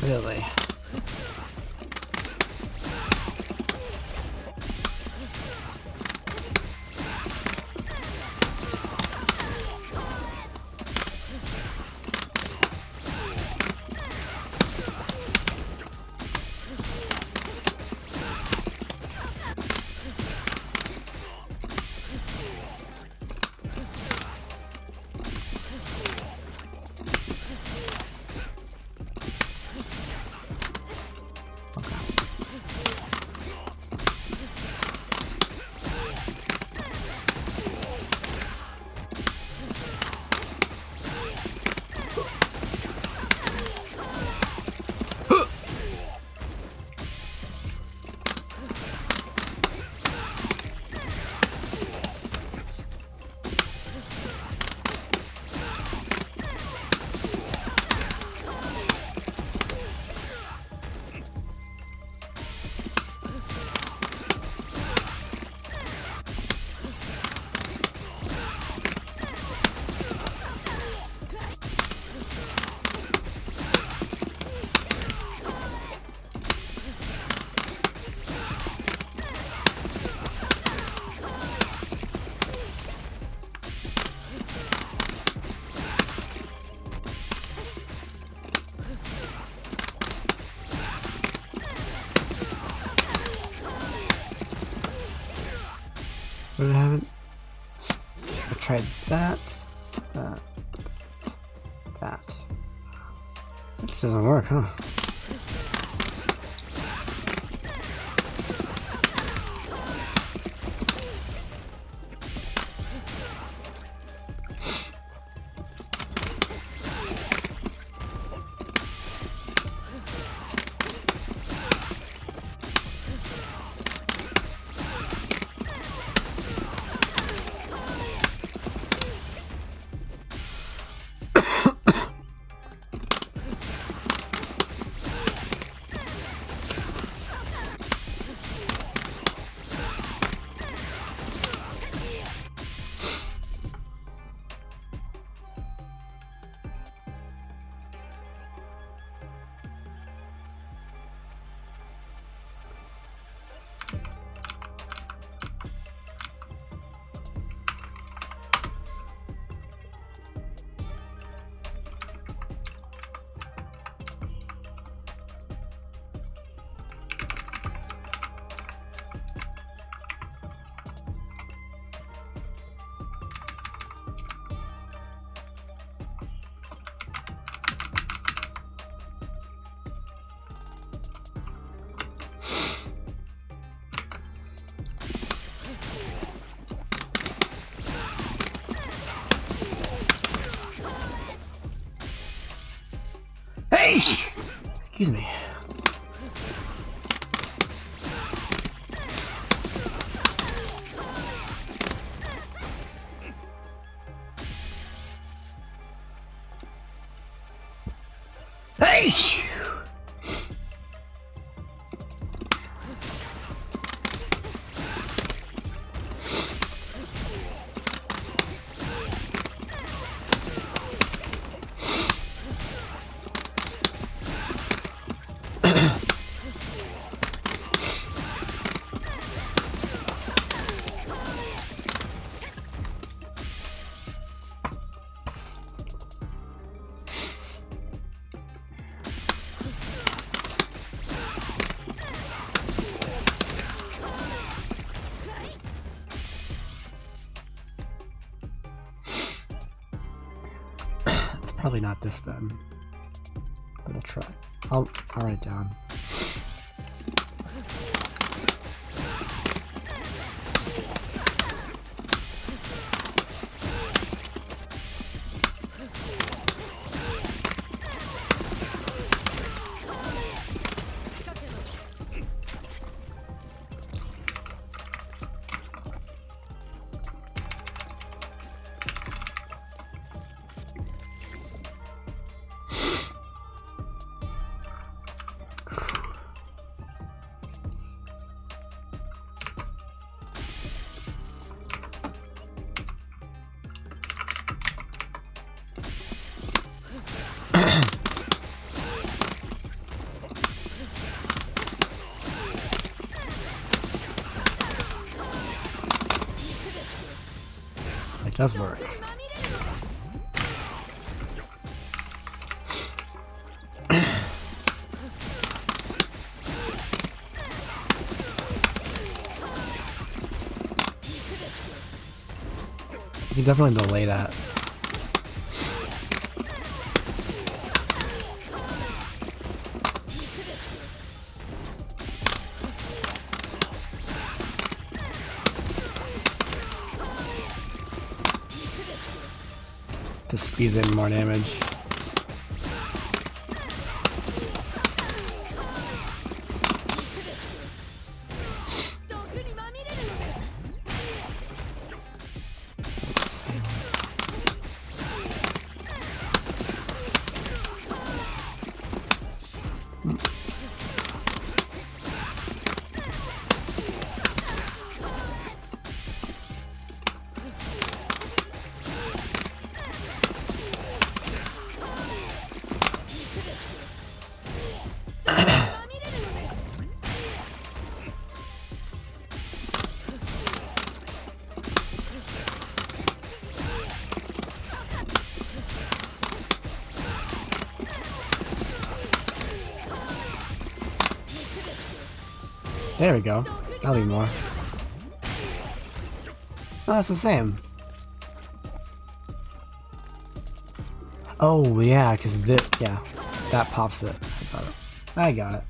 Really? But I haven't. I tried that. This doesn't work, huh? Hey! Excuse me. Hey! Probably not this then. But I'll try. I'll write it down. It does work. You can definitely delay that. To squeeze in more damage. There we go. That'll be more. Oh, it's the same. Oh, yeah, because this, yeah, that pops it. I got it.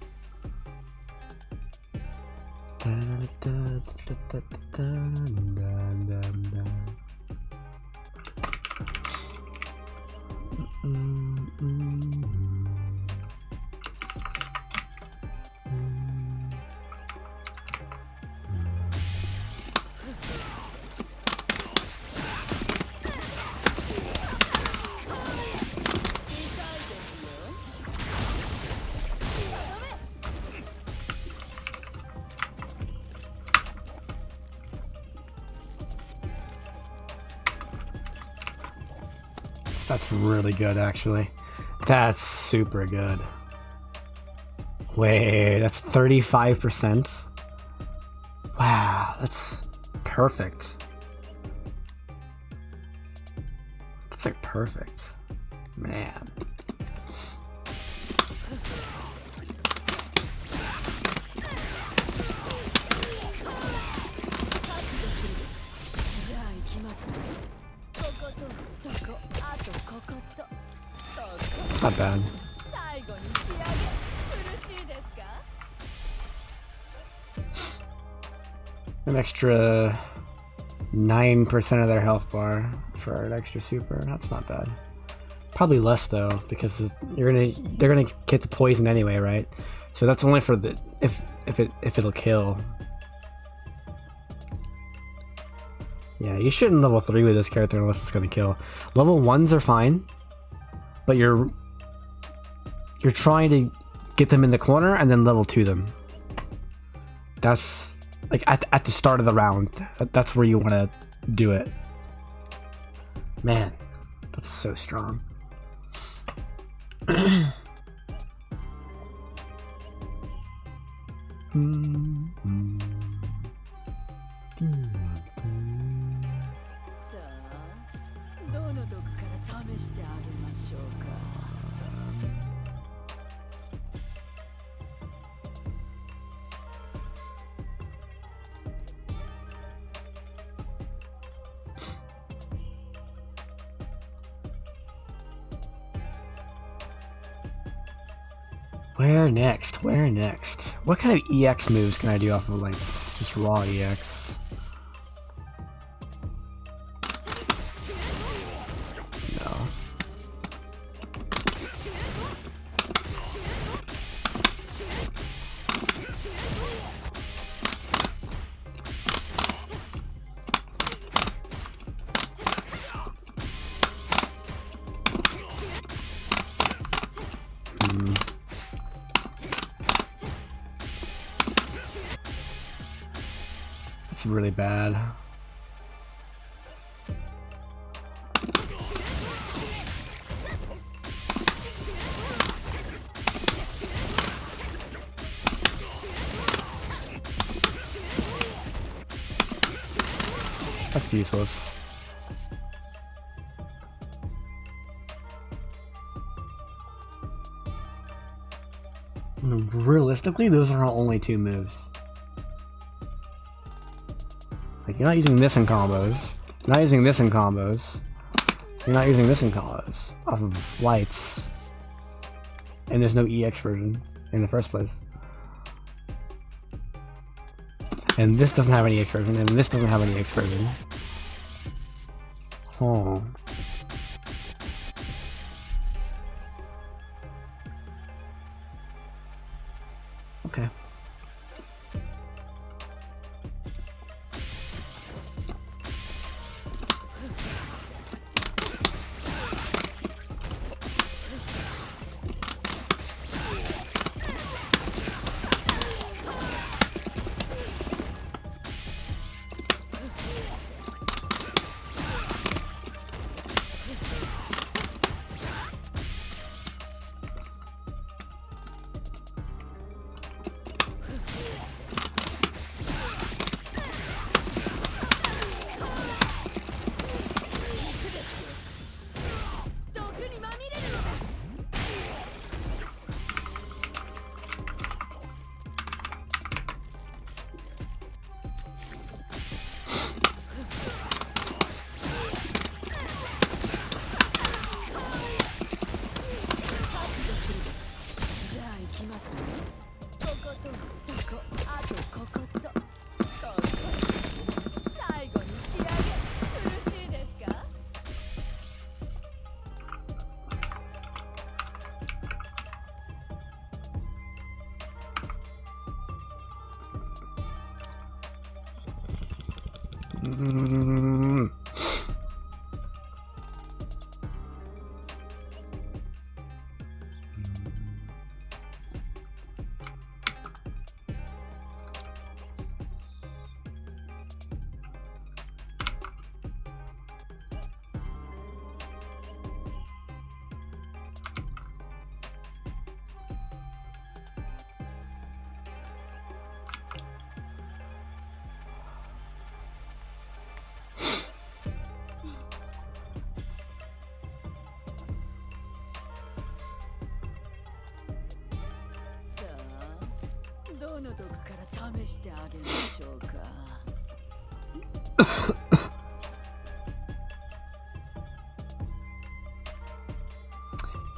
That's really good, actually. That's super good. Wait, that's 35%? Wow, that's perfect. That's like perfect. Man. Not bad. An extra 9% of their health bar for an extra super. That's not bad. Probably less though, because they're gonna get the poison anyway, right? So that's only for the if it'll kill. Yeah, you shouldn't level 3 with this character unless it's gonna kill. Level 1s are fine, but you're trying to get them in the corner and then level 2 them. That's like at the start of the round. That's where you want to do it. Man, that's so strong. Where next? Where next? What kind of EX moves can I do off of like just raw EX? No. It's really bad. That's useless. Realistically, those are only 2 moves. Like, you're not using this in combos. You're not using this in combos. You're not using this in combos. Off of lights. And there's no EX version in the first place. And this doesn't have any EX version, and this doesn't have any EX version. Oh. Okay.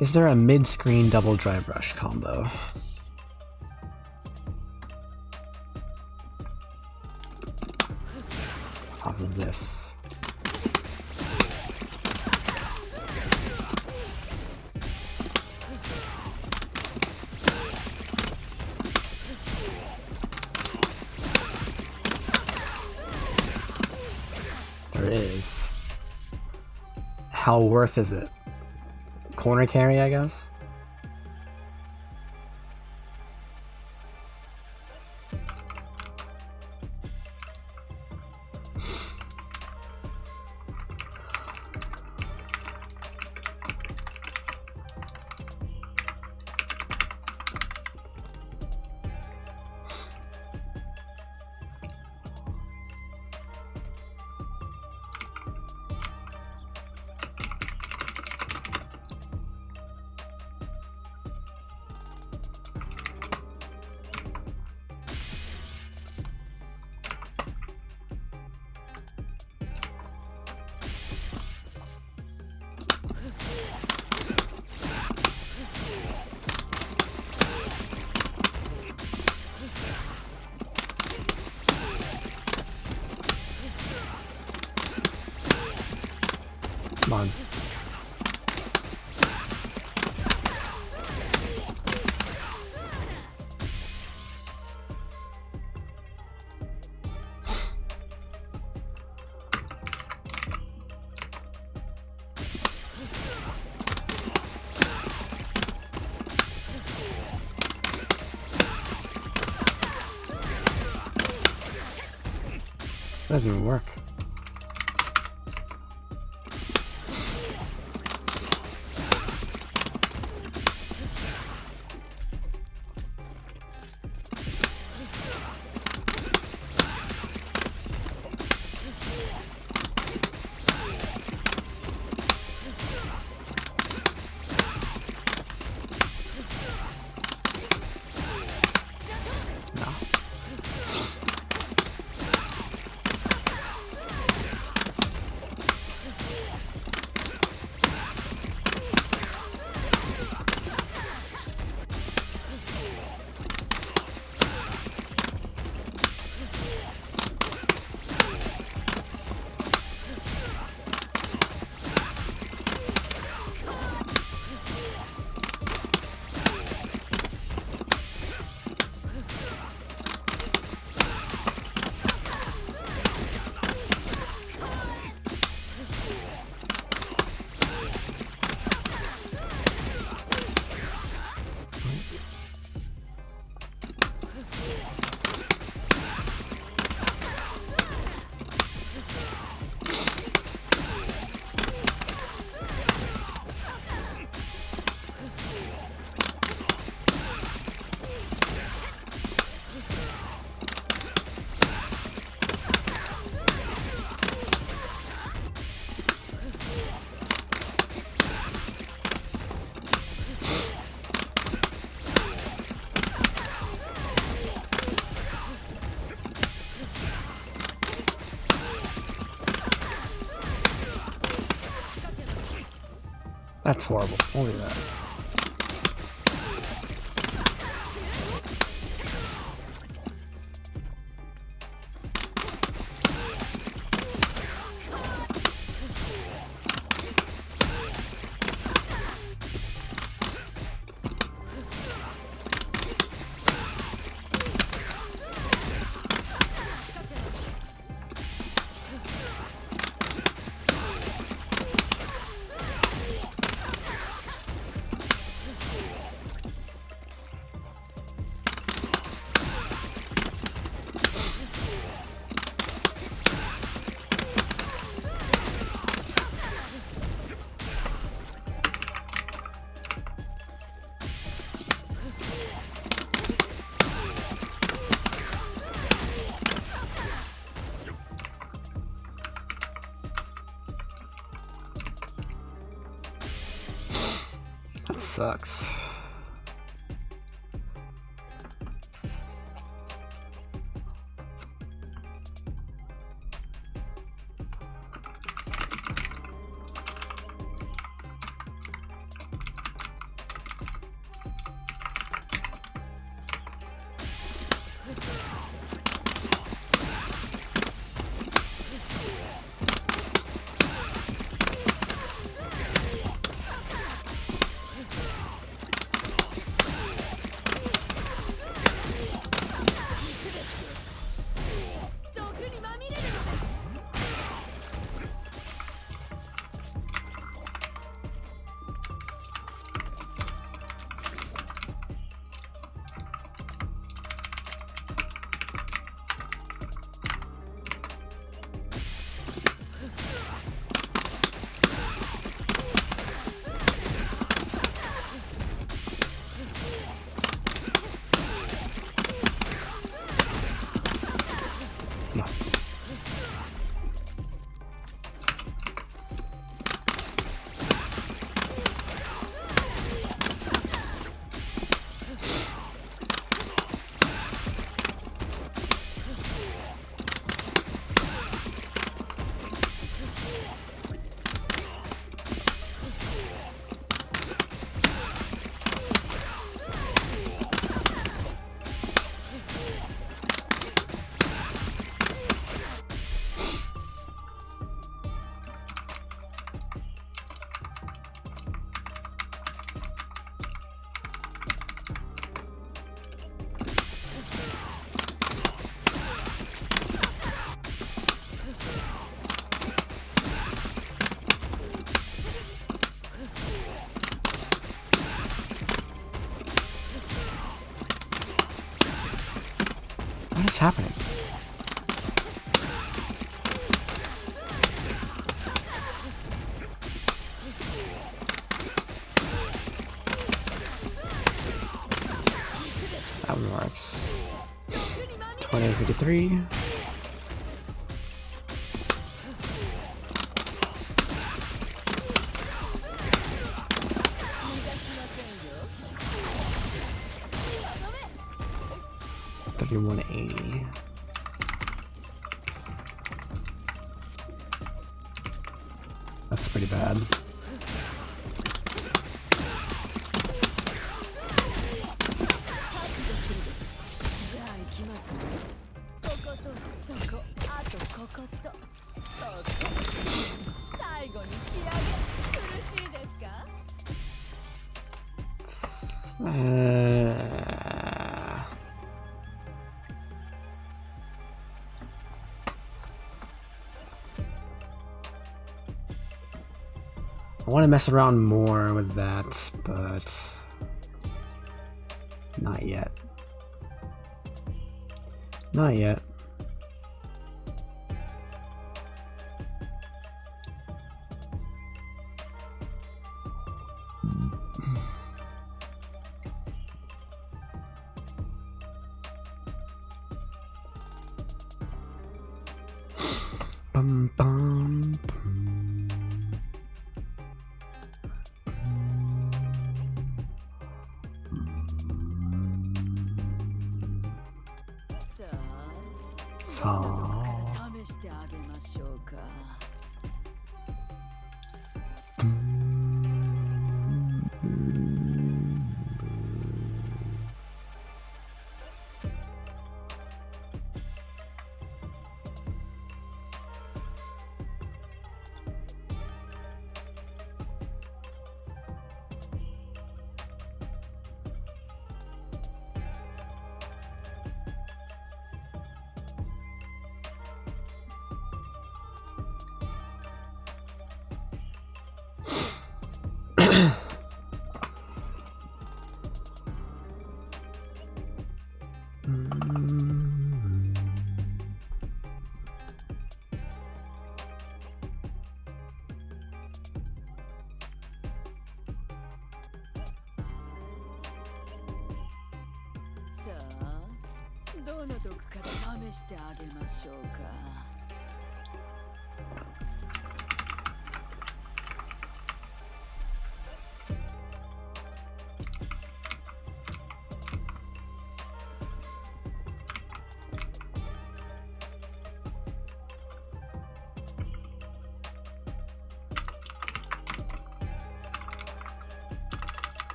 Is there a mid-screen double dry brush combo? Off of this. There is. How worth is it? Corner carry, I guess? Doesn't even work. That's horrible. Only that. That sucks. What is happening? That works. 2053. $31.80. That's pretty bad. I want to mess around more with that, but not yet. Not yet. Bum, bum, bum.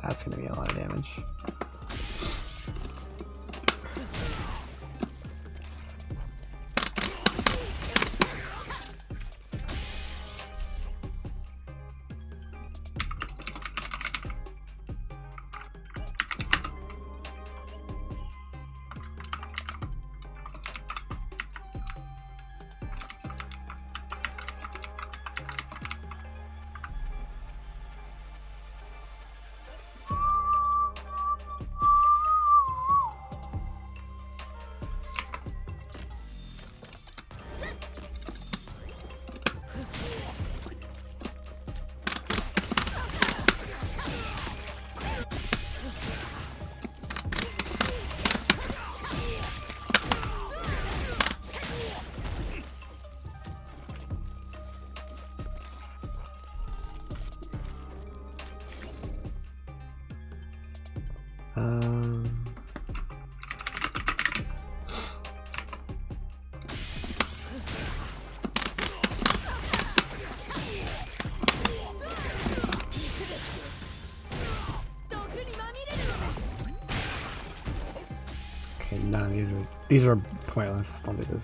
That's gonna be a lot of damage. Okay, none of these are pointless. Don't do this.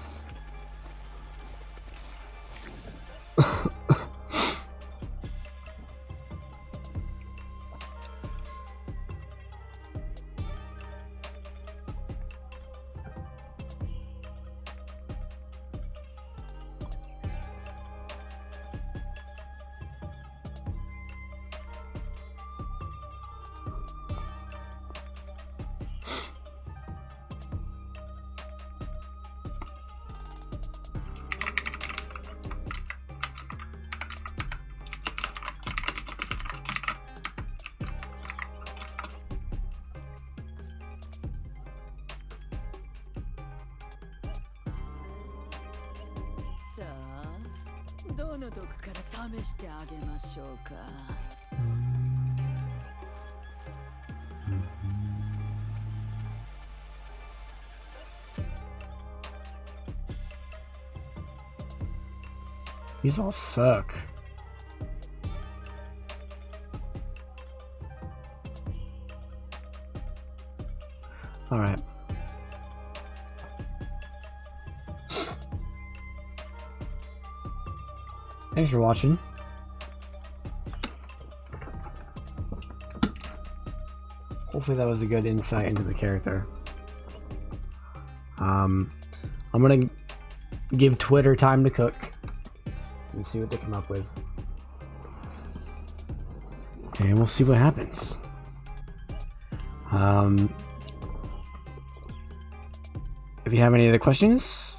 さあ、どの毒から試してあげましょうか。These all suck. All right. Thanks for watching. Hopefully that was a good insight into the character. I'm gonna give Twitter time to cook and see what they come up with. And we'll see what happens. If you have any other questions,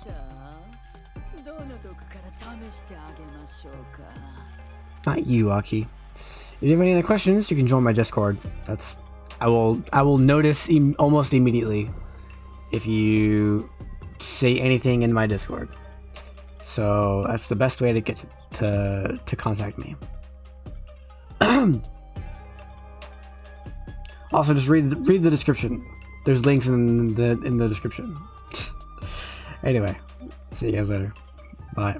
not you, A.K.I. If you have any other questions, you can join my Discord. I will notice almost immediately if you say anything in my Discord. So that's the best way to get to contact me. Also, just read the description. There's links in the description. Anyway, see you guys later. Bye.